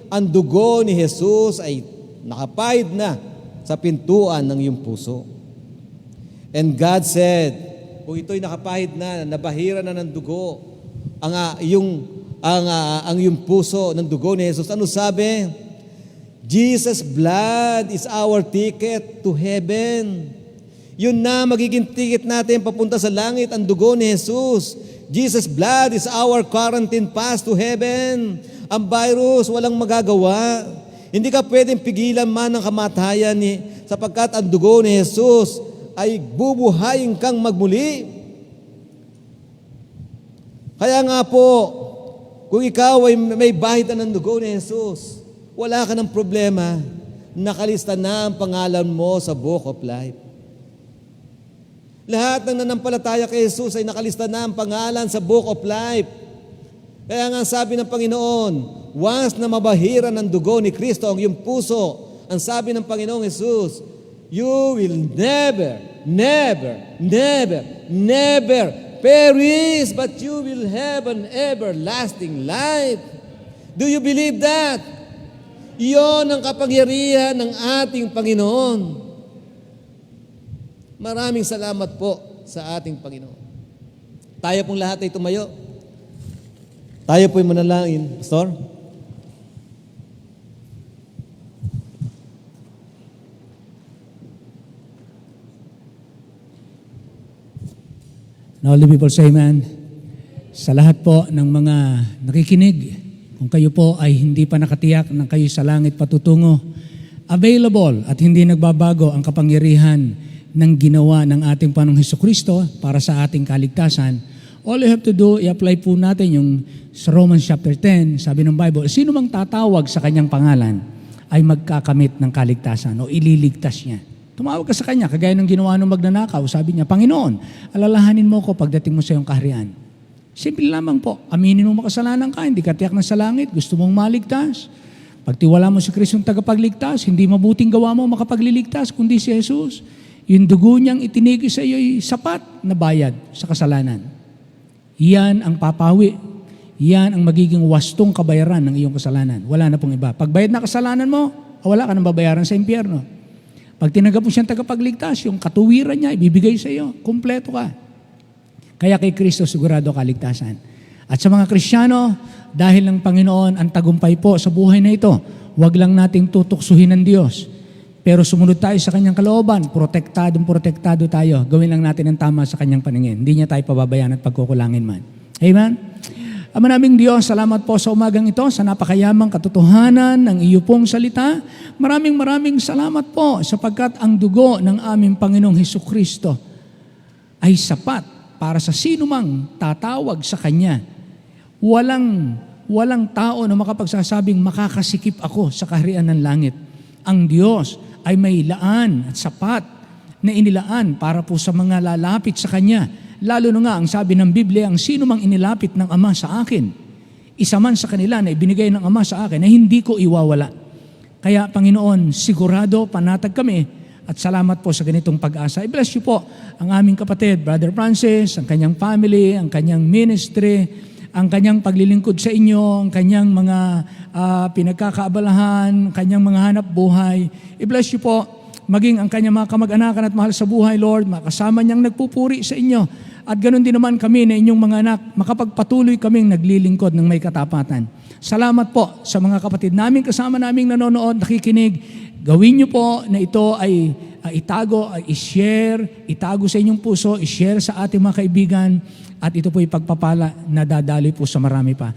ang dugo ni Jesus ay nakapahid na sa pintuan ng iyong puso. And God said, kung ito'y nakapahid na, nabahira na ng dugo, ang iyong puso ng dugo ni Jesus, ano sabi? Jesus' blood is our ticket to heaven. Yun na magiging ticket natin papunta sa langit, ang dugo ni Jesus. Jesus' blood is our quarantine pass to heaven. Ang virus, walang magagawa. Hindi ka pwedeng pigilan man ng kamatayan sapagkat ang dugo ni Jesus ay bubuhayin kang magmuli. Kaya nga po, kung ikaw ay may bahid ng dugo ni Jesus, wala ka ng problema. Nakalista na ang pangalan mo sa Book of Life. Lahat ng nanampalataya kay Jesus ay nakalista na ang pangalan sa Book of Life. Kaya nga sabi ng Panginoon, once na mabahira ng dugo ni Kristo ang iyong puso, ang sabi ng Panginoong Jesus, you will never perish, but you will have an everlasting life. Do you believe that? Iyon ang kapangyarihan ng ating Panginoon. Maraming salamat po sa ating Panginoon. Tayo pong lahat ay tumayo. Tayo po'y manalangin. Pastor? And all the people say, amen. Sa lahat po ng mga nakikinig, kung kayo po ay hindi pa nakatiyak na kayo sa langit patutungo, available at hindi nagbabago ang kapangyarihan ng ginawa ng ating Panginoong Hesukristo para sa ating kaligtasan. All you have to do, i-apply po natin yung sa Romans chapter 10, sabi ng Bible, sino mang tatawag sa kanyang pangalan ay magkakamit ng kaligtasan o ililigtas niya. Tumawag ka sa kanya, kagaya ng ginawa ng magnanakaw, sabi niya, Panginoon, alalahanin mo ko pagdating mo sa iyong kaharian. Simple lamang po, aminin mo makasalanan ka, hindi ka tiyak na sa langit, gusto mong maligtas. Pagtiwala mo si Kristong tagapagligtas, hindi mabuting gawa mo makapagliligtas, kundi si Jesus. Yung dugo niyang itinigis sa iyo ay sapat na bayad sa kasalanan. Yan ang papawi. Yan ang magiging wastong kabayaran ng iyong kasalanan. Wala na pong iba. Pagbayad na kasalanan mo, wala ka nang babayaran sa impyerno. Pag tinanggap mo siyang tagapagligtas, yung katuwiran niya, ibibigay sa iyo. Kumpleto ka. Kaya kay Kristo sigurado kaligtasan. At sa mga Kristiyano, dahil ng Panginoon ang tagumpay po sa buhay na ito, huwag lang nating tutuksuhin ng Diyos. Pero sumunod tayo sa Kanyang kalooban, protektado tayo. Gawin lang natin ang tama sa Kanyang paningin. Hindi niya tayo pababayaan at pagkukulangin man. Amen? Ama naming Diyos, salamat po sa umagang ito, sa napakayamang katotohanan ng iyo pong salita. Maraming salamat po sapagkat ang dugo ng aming Panginoong Hesukristo ay sapat para sa sino mang tatawag sa Kanya. Walang tao na makapagsasabing makakasikip ako sa kaharian ng langit. Ang Diyos ay may laan at sapat na inilaan para po sa mga lalapit sa Kanya. Lalo na nga, ang sabi ng Biblia, ang sino mang inilapit ng Ama sa akin, isa man sa kanila na ibinigay ng Ama sa akin, na hindi ko iwawala. Kaya, Panginoon, sigurado, panatag kami, at salamat po sa ganitong pag-asa. I-bless you po ang aming kapatid, Brother Francis, ang kanyang family, ang kanyang ministry, ang kanyang paglilingkod sa inyo, ang kanyang mga pinagkakaabalahan, kanyang mga hanap buhay. I-bless you po, maging ang kanyang mga kamag-anakan at mahal sa buhay, Lord, makasama niyang nagpupuri sa inyo. At ganoon din naman kami na inyong mga anak, makapagpatuloy kaming naglilingkod ng may katapatan. Salamat po sa mga kapatid namin, kasama naming nanonood, nakikinig. Gawin niyo po na ito ay itago, ay i-share, itago sa inyong puso, i-share sa ating mga kaibigan, at ito po ipagpapala na dadaloy po sa marami pa.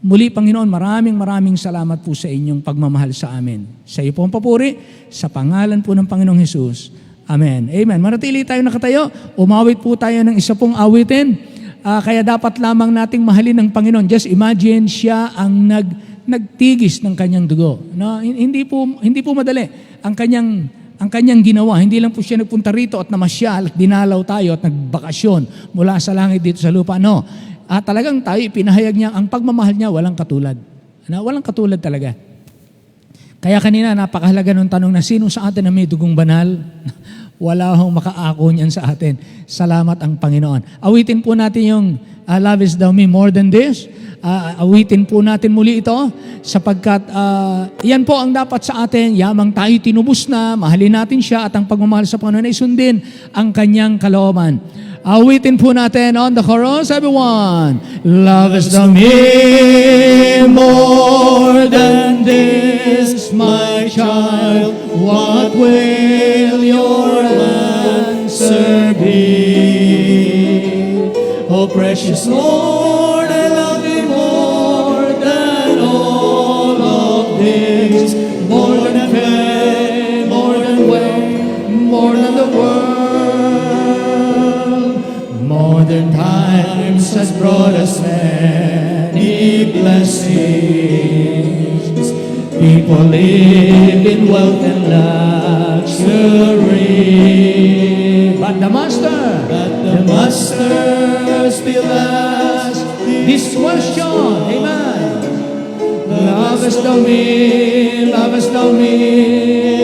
Muli, Panginoon, maraming salamat po sa inyong pagmamahal sa amin. Sa iyo po ang papuri, sa pangalan po ng Panginoong Hesus. Amen. Amen. Manatili tayo nakatayo. Umawit po tayo ng isa pong awitin. Kaya dapat lamang nating mahalin ng Panginoon. Just imagine, siya ang nagtigis ng kanyang dugo. No? Hindi po madali ang kanyang ginawa. Hindi lang po siya nagpunta rito at namasyal at dinalaw tayo at nagbakasyon mula sa langit dito sa lupa. No. Talagang tayo ipinahayag niya ang pagmamahal niya walang katulad. Walang katulad talaga. Kaya kanina napakahalaga ng tanong na sino sa atin na may dugong banal? Wala hong makaako niyan sa atin. Salamat ang Panginoon. Awitin po natin yung Love is Thou Me More Than This. Awitin po natin muli ito sapagkat yan po ang dapat sa atin. Yamang tayo tinubos na, mahalin natin siya at ang pagmamahal sa Panginoon ay sundin ang kanyang kalooban. Awitin po natin on the chorus, everyone. Love is Thou Me more than this, my child. What will your answer be? Oh, precious Lord, I love Thee more than all of this, more than fame, more than wealth, more than the world, more than times has brought us many blessings. People live in wealth and luxury, but the Master still asks this question. Amen. Lovest Thou me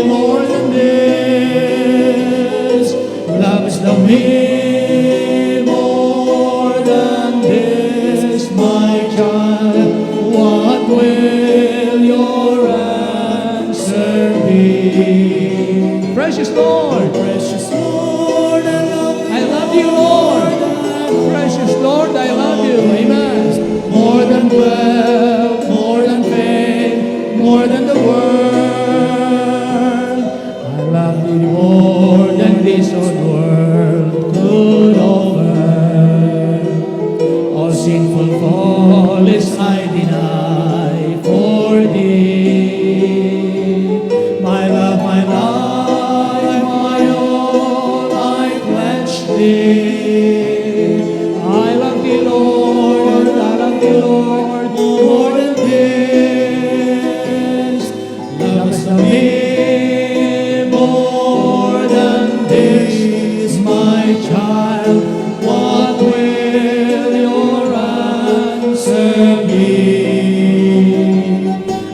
more than this? Lovest Thou me more than this, my child? What will your answer be? Precious Lord, I love You, Lord. Precious Lord, sing. I love thee, Lord, I love thee, Lord, more than this. Lovest thou me more than this, my child? What will your answer be?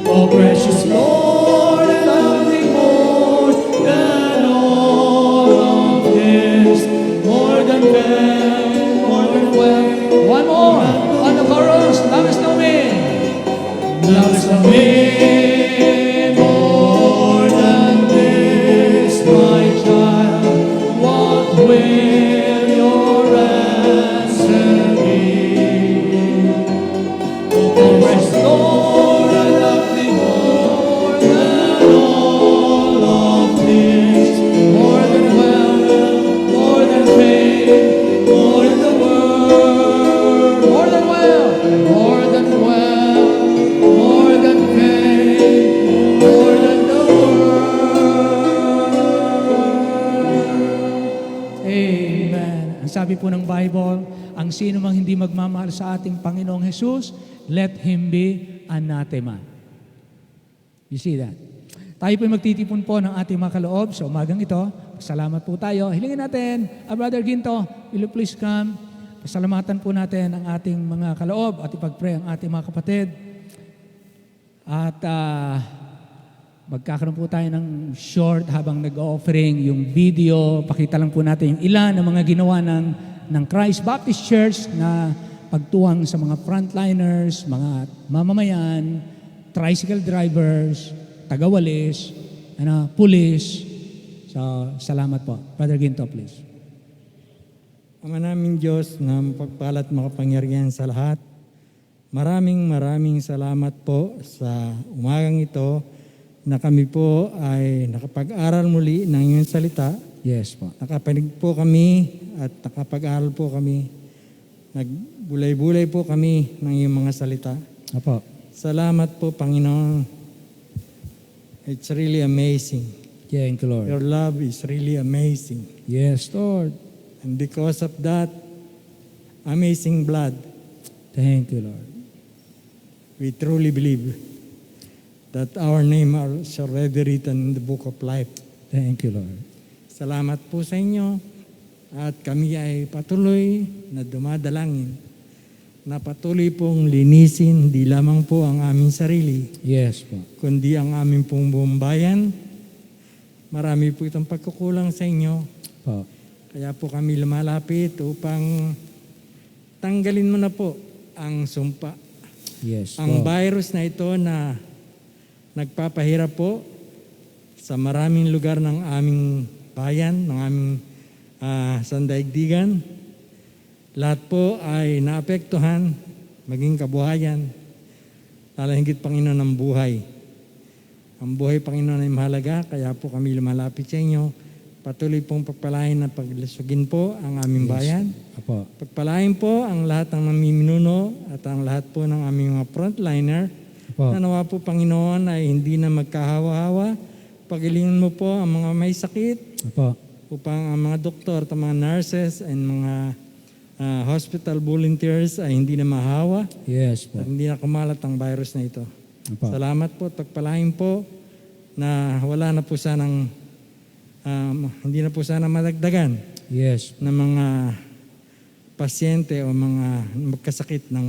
Oh, precious Lord, I love thee more than all of this, more than fame, more than wealth. One more on the chorus. Lovest thou me? Lovest thou me more than this, my child? What will your answer be? Oh, precious Lord, I love thee more than all of this, more than wealth, more than fame, more than the world, more than wealth, more than wealth, more than fame, more than the world. Amen. Ang sabi po ng Bible, ang sino mang hindi magmamahal sa ating Panginoong Jesus, let him be anathema. You see that? Tayo po magtitipon po ng ating mga kaloob sa umagang ito. Salamat po tayo. Hilingin natin, Brother Ginto, will you please come? Pasalamatan po natin ang ating mga kaloob at ipag-pray ang ating mga kapatid. At magkakaroon po tayo ng short habang nag-offering yung video. Pakita lang po natin yung ilan ng mga ginawa ng Christ Baptist Church na pagtuwang sa mga frontliners, mga mamamayan, tricycle drivers, tagawalis, pulis. So, salamat po. Brother Ginto, please. Ama naming Diyos na mapagpalat makapangyarihan sa lahat, maraming salamat po sa umagang ito na kami po ay nakapag-aral muli ng iyong salita. Yes po. Nakapanig po kami at nakapag-aral po kami. Nagbulay-bulay po kami ng iyong mga salita. Apo. Salamat po, Panginoon. It's really amazing. Thank you, Lord. Your love is really amazing. Yes, Lord. And because of that amazing blood, Thank you, Lord. we truly believe that our name is already written in the book of life. Thank you, Lord. Salamat po sa inyo at kami ay patuloy na dumadalangin na patuloy pong linisin di lamang po ang aming sarili, Yes po. kundi ang aming pong buong bayan. Marami po itong pagkukulang sa inyo. Po. Kaya po kami lumalapit upang tanggalin mo na po ang sumpa. Yes Ang po. virus na ito na nagpapahirap po sa maraming lugar ng aming bayan, ng aming sandaigdigan. Lahat po ay naapektuhan, maging kabuhayan, lalo higit Panginoon ang buhay. Ang buhay, Panginoon, ay mahalaga, kaya po kami lumalapit sa inyo. Patuloy pong pagpalain na paglusugin po ang aming bayan. Apo. Pagpalain po ang lahat ng namiminuno at ang lahat po ng aming mga frontliner. Apo. Na nawa po, Panginoon, ay hindi na magkahawa-hawa. Pagilingin mo po ang mga may sakit Apo. upang ang mga doktor at mga nurses and mga hospital volunteers ay hindi na mahawa Yes po. at hindi na kumalat ang virus na ito. Apo. Salamat po at pagpalain po na wala na po sanang hindi na po sana madagdagan Yes. ng mga pasyente o mga magkasakit ng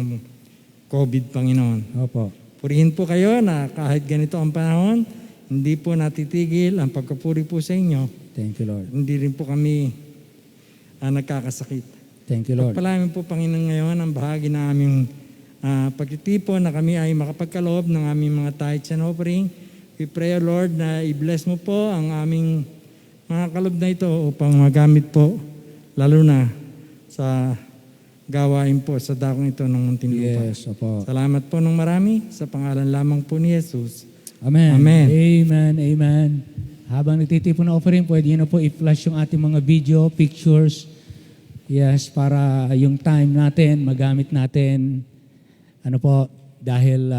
COVID, Panginoon. Opo. Purihin po kayo na kahit ganito ang panahon, hindi po natitigil ang pagkapuri po sa inyo. Thank you, Lord. Hindi rin po kami nagkakasakit. Thank you, Lord. Pagpalain po, Panginoon, ngayon ang bahagi ng aming pagtitipon na kami ay makapagkaloob ng aming mga tithes and offering. We pray, Lord, na i-bless mo po ang aming mga kaloob na ito upang magamit po, lalo na sa gawain po sa dakong ito ng Muntinlupa. Yes, opo. Salamat po ng marami sa pangalan lamang po ni Jesus. Amen. Amen. Amen. Amen. Habang nagtitipon ng offering, pwede nyo na po i-flash yung ating mga video, pictures. Yes, para yung time natin, magamit natin. Ano po, dahil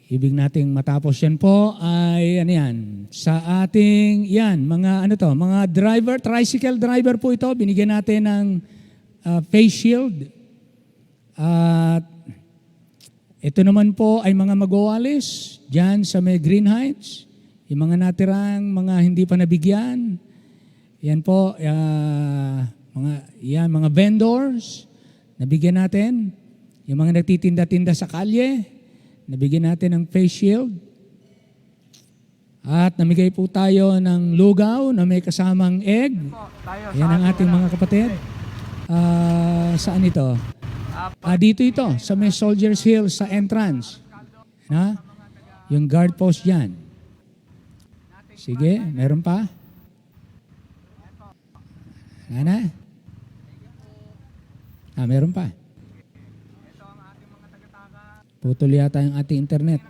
Ibig nating matapos yan po ay ano yan, sa ating yan, mga driver, tricycle driver po ito, binigyan natin ng face shield. At ito naman po ay mga mag-uwalis dyan sa may Green Heights, yung mga natirang mga hindi pa nabigyan. Yan po, mga vendors, nabigyan natin. Yung mga nagtitinda-tinda sa kalye, nabigyan natin ng face shield. At namigay po tayo ng lugaw na may kasamang egg. Yan ang ating mga kapatid. Saan ito? Dito ito, sa may Soldiers Hill sa entrance. Yung guard post yan. Sige, meron pa? Nana? Meron pa. Putol yata yung ating internet.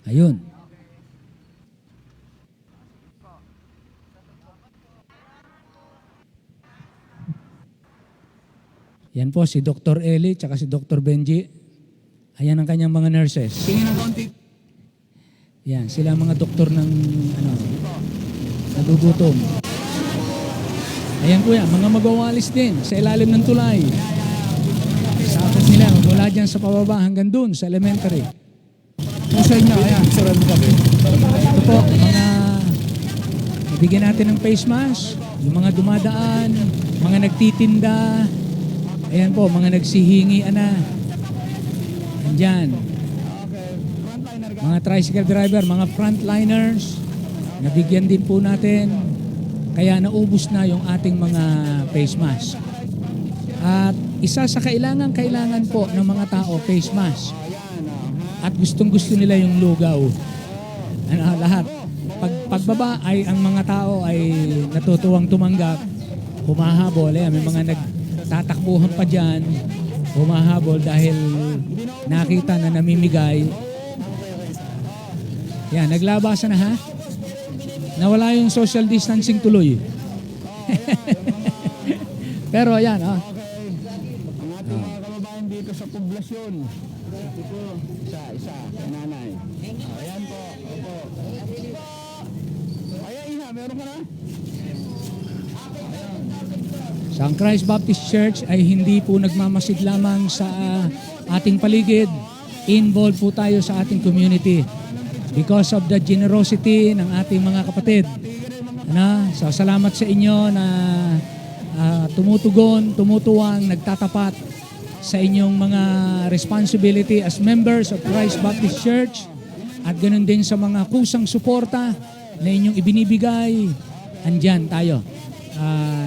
Ayun. Yan po si Dr. Eli tsaka si Dr. Benji. Ayan ang kanyang mga nurses. Yan, sila ang mga doktor ng nagugutom. Ayan po yan, mga magawalis din sa ilalim ng tulay. Sakit nila, mula dyan sa pababa hanggang dun sa elementary. Sa inyo, ayan, sarap mo kami. Ito po, mga nabigyan natin ng face mask, yung mga dumadaan, mga nagtitinda, ayan po, mga nagsihingi, andyan. Mga tricycle driver, mga frontliners, nabigyan din po natin. Kaya naubos na yung ating mga face mask. At isa sa kailangan po ng mga tao, face mask. At gustong-gusto nila yung lugaw. Lahat. Pagbaba ay ang mga tao ay natutuwang tumanggap, humahabol. May mga nagtatakbuhan pa dyan, humahabol dahil nakita na namimigay. Yan, naglabasan na ha? Nawala yung social distancing tuloy. Pero ayan, Ang ating mga kababayan dito sa poblasyon. Isa, nanay. Ayan po, opo. Ayan, meron ka na? sa Christ Baptist Church ay hindi po nagmamasid lamang sa ating paligid. Involved po tayo sa ating community. Because of the generosity ng ating mga kapatid. So, salamat sa inyo na tumutugon, tumutuwang, nagtatapat sa inyong mga responsibility as members of Christ Baptist Church at ganoon din sa mga kusang suporta na inyong ibinibigay. Andyan tayo.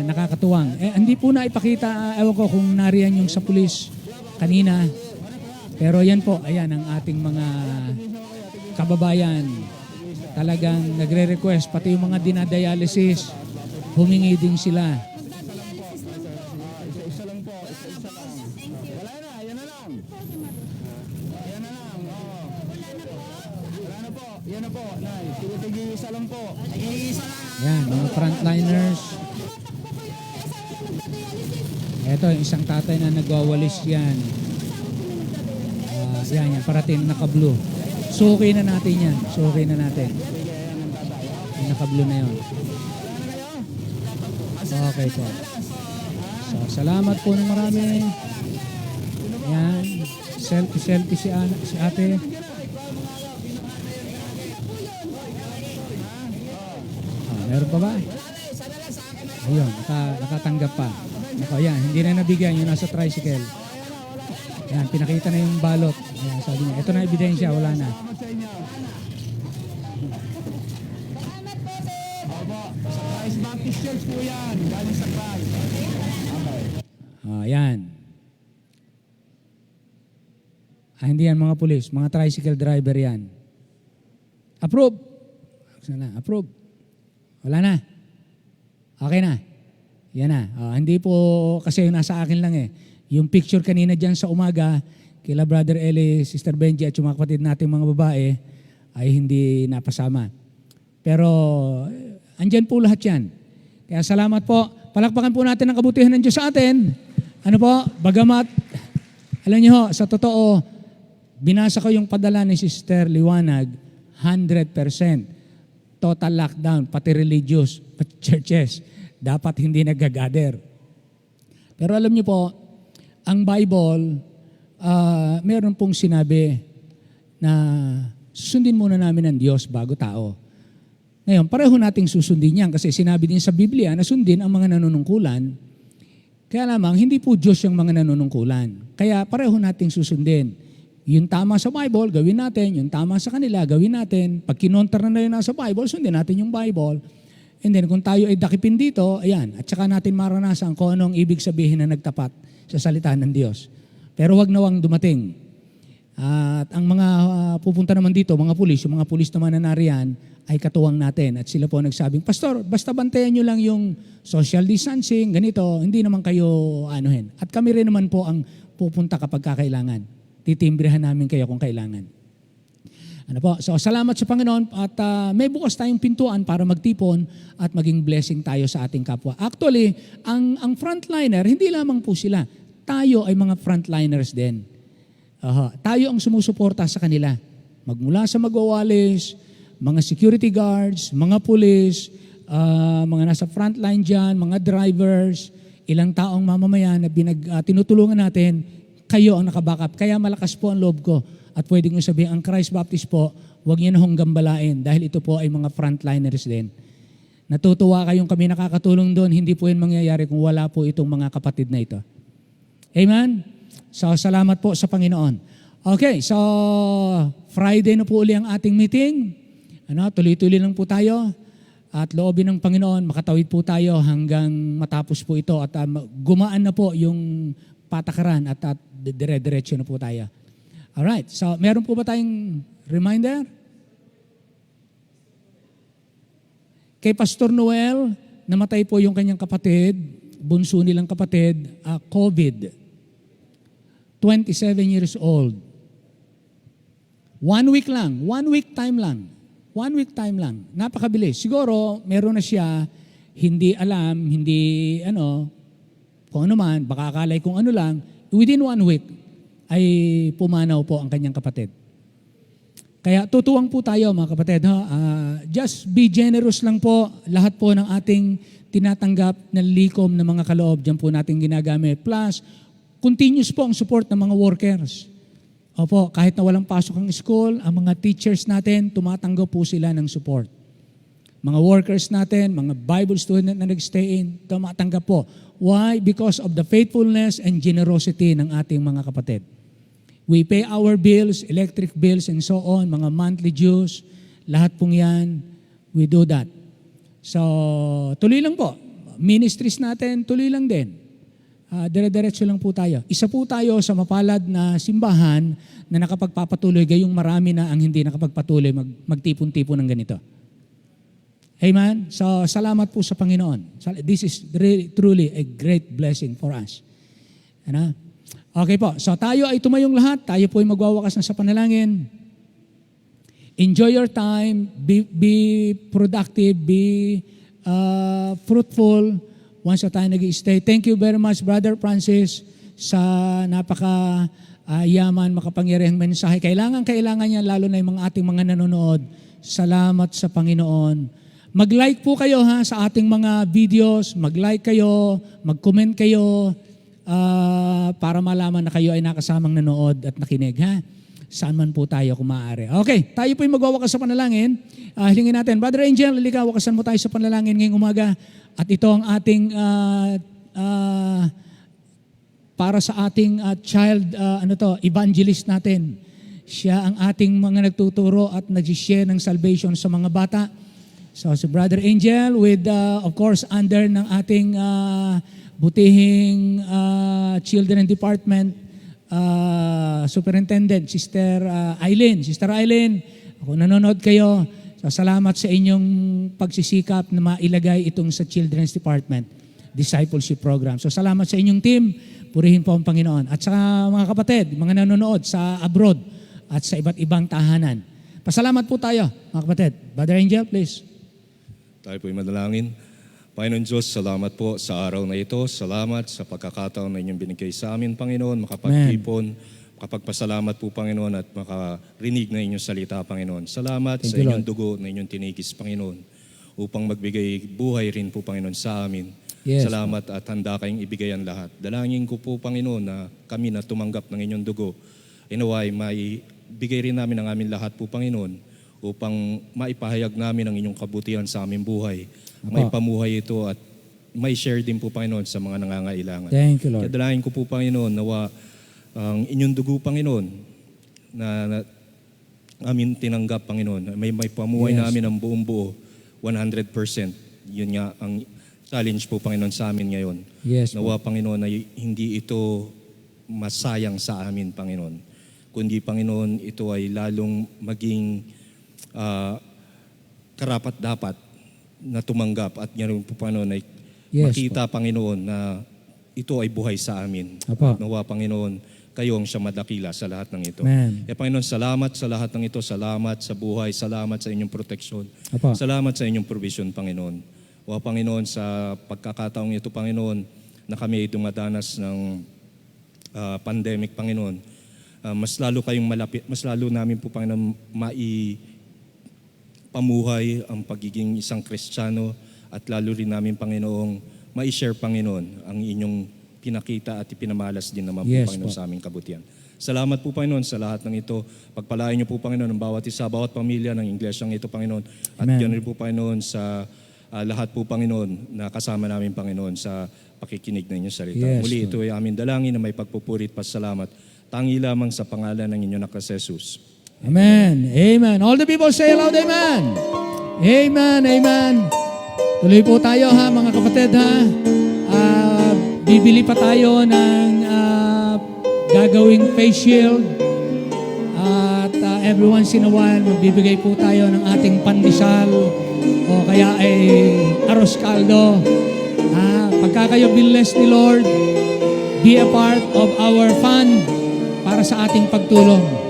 Nakakatuwang. Hindi po na ipakita, ewan ko kung nariyan yung sa pulis kanina. Pero yan po, ayan ang ating mga kababayan. Talagang nagre-request, pati yung mga dinadialysis, humingi din sila. Isa lang po. Wala na, yan na lang. Yan na lang, oo. Wala na po, yan na po, Nay. Tig-isa lang po. Yan, mga frontliners. Ito, yung isang tatay na nagwawalis yan. Yan, parating naka-blue. Suki na natin yan. Suki na natin. Yung naka-blue na yun. Okay po. So, salamat po ng marami. Yan. Selfie si ate. Meron pa ba? Ayun, nakatanggap pa. Yan, hindi na nabigyan yung nasa tricycle. Yan, pinakita na yung balot. Yan, sabi niya, ito na ebidensya, wala na. Christ Baptist Church po yan. Galing sa Christ. Yan. Hindi yan mga pulis, mga tricycle driver yan. Approve. Approve. Wala na. Okay na. Yan na. Hindi po, kasi yung nasa akin lang Yung picture kanina dyan sa umaga, kila Brother Eli, Sister Benji at yung mga kapatid nating mga babae, ay hindi napasama. Pero, andyan po lahat yan. Kaya salamat po. Palakpakan po natin ang kabutihan ng Diyos sa atin. Ano po, bagamat, alam niyo ho, sa totoo, binasa ko yung padala ni Sister Liwanag, 100%. Total lockdown, pati religious, pati churches. Dapat hindi nag-gather. Pero alam niyo po, ang Bible, meron pong sinabi na susundin muna namin ang Diyos bago tao. Ngayon, pareho nating susundin yan kasi sinabi din sa Biblia na sundin ang mga nanunungkulan. Kaya lamang, hindi po Diyos yung mga nanunungkulan. Kaya pareho nating susundin. Yung tama sa Bible, gawin natin. Yung tama sa kanila, gawin natin. Pag kinontra na yun nasa Bible, sundin natin yung Bible. And then kung tayo ay dakipin dito, ayan, at saka natin maranasan kung anong ibig sabihin na nagtapat sa salita ng Diyos. Pero wag nawang dumating. At ang mga pupunta naman dito, mga pulis, yung mga pulis naman na nariyan, ay katuwang natin. At sila po nagsabing, Pastor, basta bantayan nyo lang yung social distancing, ganito, hindi naman kayo anuhin. At kami rin naman po ang pupunta kapag kakailangan. Titimbrehan namin kayo kung kailangan. Ano po? So salamat sa Panginoon at may bukas tayong pintuan para magtipon at maging blessing tayo sa ating kapwa. Actually, ang frontliner, hindi lamang po sila. Tayo ay mga frontliners din. Tayo ang sumusuporta sa kanila. Magmula sa magwawalis, mga security guards, mga pulis, mga nasa frontline dyan, mga drivers, ilang taong mamamayan na tinutulungan natin, kayo ang nakabackup. Kaya malakas po ang loob ko. At pwede ko sabihin, ang Christ Baptist po, huwag niyo na hong gambalain dahil ito po ay mga frontliners din. Natutuwa kayong kami nakakatulong doon, hindi po yun mangyayari kung wala po itong mga kapatid na ito. Amen? So, salamat po sa Panginoon. Okay, so Friday na po uli ang ating meeting. Tuloy-tuloy lang po tayo. At loobin ng Panginoon, makatawid po tayo hanggang matapos po ito. At gumaan na po yung patakaran at dire-diretso na po tayo. Alright, so meron po ba tayong reminder? Kay Pastor Noel, namatay po yung kanyang kapatid, bunso nilang kapatid, COVID. 27 years old. 1 week lang, 1 week time lang. 1 week time lang. Napakabilis. Siguro, meron na siya, hindi alam, hindi kung ano man, baka akalay kung ano lang, within 1 week, ay pumanaw po ang kanyang kapatid. Kaya tutuwang po tayo mga kapatid. Just be generous lang po. Lahat po ng ating tinatanggap na likom ng mga kaloob, dyan po natin ginagamit. Plus, continuous po ang support ng mga workers. Opo, kahit na walang pasok ang school, ang mga teachers natin, tumatanggap po sila ng support. Mga workers natin, mga Bible student na nag-stay in, tumatanggap po. Why? Because of the faithfulness and generosity ng ating mga kapatid. We pay our bills, electric bills and so on, mga monthly dues, lahat pong yan, we do that. So, tuloy lang po. Ministries natin, tuloy lang din. Dire-diretso lang po tayo. Isa po tayo sa mapalad na simbahan na nakapagpapatuloy, gayong marami na ang hindi nakapagpatuloy magtipon-tipon ng ganito. Amen? So, salamat po sa Panginoon. This is really, truly a great blessing for us. Okay po. So, tayo ay tumayong lahat. Tayo po ay magwawakas na sa panalangin. Enjoy your time. Be productive. Be fruitful. Once na tayo nag-i-stay. Thank you very much, Brother Francis, sa yaman, makapangyarihang mensahe. Kailangan niya, lalo na yung ating mga nanonood. Salamat sa Panginoon. Mag-like po kayo sa ating mga videos. Mag-like kayo, mag-comment kayo para malaman na kayo ay nakasamang nanood at nakinig. Saan man po tayo kung maaari. Okay, tayo po yung magwawakas sa panalangin. Hilingin natin. Brother Angel, halika, wakasan mo tayo sa panalangin ngayong umaga. At ito ang ating para sa ating child evangelist natin. Siya ang ating mga nagtuturo at nag-share ng salvation sa mga bata. So si Brother Angel with of course under ng ating butihing children department superintendent Sister Eileen. Sister Eileen, kung nanonood kayo, so salamat sa inyong pagsisikap na mailagay itong sa Children's Department Discipleship Program. So salamat sa inyong team. Purihin po ang Panginoon. At sa mga kapatid, mga nanonood sa abroad at sa iba't ibang tahanan. Pasalamat po tayo, mga kapatid. Brother Angel, please. Tayo po'y manalangin. Panginoon Diyos, salamat po sa araw na ito. Salamat sa pagkakataon na inyong binigay sa amin, Panginoon, makapagtipon makapagpasalamat po, Panginoon, at makarinig na inyong salita, Panginoon. Salamat Thank sa you, inyong Lord. dugo na inyong tinigis, Panginoon, upang magbigay buhay rin po, Panginoon, sa amin. Yes, Salamat at handa kayong ibigay ang lahat. Dalangin ko po, Panginoon, na kami na tumanggap ng inyong dugo, inaway, maibigay rin namin ang aming lahat po, Panginoon, upang maipahayag namin ang inyong kabutihan sa aming buhay. May pamuhay ito at may share din po, Panginoon, sa mga nangangailangan. Thank you, Lord. Kaya dalangin ko po, Panginoon, nawa ang inyong dugo, Panginoon, na amin tinanggap, Panginoon. May pamuhay Yes. namin ang buong buo, 100%. Yun nga ang challenge po, Panginoon, sa amin ngayon. Yes, Nawa, Panginoon, na hindi ito masayang sa amin, Panginoon. Kundi, Panginoon, ito ay lalong maging karapat-dapat na tumanggap at ngayon po, Panginoon, ay Yes, makita, Panginoon, na ito ay buhay sa amin. Apo. Nawa, Panginoon, kayo ang siya madakila sa lahat ng ito. Amen. Kaya, Panginoon, salamat sa lahat ng ito. Salamat sa buhay. Salamat sa inyong proteksyon. Apo. Salamat sa inyong provision, Panginoon. O, Panginoon, sa pagkakataong ito, Panginoon, na kami ay dumadanas ng pandemic, Panginoon, mas lalo kayong malapit, mas lalo namin po, Panginoon, pamuhay ang pagiging isang Kristiyano at lalo rin namin, Panginoong, ma-share, Panginoon, ang inyong pinakita at ipinamalas din naman Yes, po, Panginoon, po. sa aming kabutihan. Salamat po, Panginoon, sa lahat ng ito. Pagpalain niyo po, Panginoon, ang bawat isa, bawat pamilya ng iglesyang ito, Panginoon. At Amen. ganoon po, Panginoon, sa lahat po, Panginoon, na kasama namin, Panginoon, sa pakikinig ng inyong salita. Yes, Muli, Lord. ito ay aming dalangin na may pagpupurit, pasalamat. Tangi lamang sa pangalan ng inyong anak na si Jesus. Amen. Amen. All the people say aloud, Amen. Amen. Amen. Tuloy po tayo ha, mga kapatid ha. Bibili pa tayo ng gagawing face shield. At every once in a while, magbibigay po tayo ng ating pandesal o kaya ay arroz caldo. Pagka kayo bless ni Lord, be a part of our fund para sa ating pagtulong.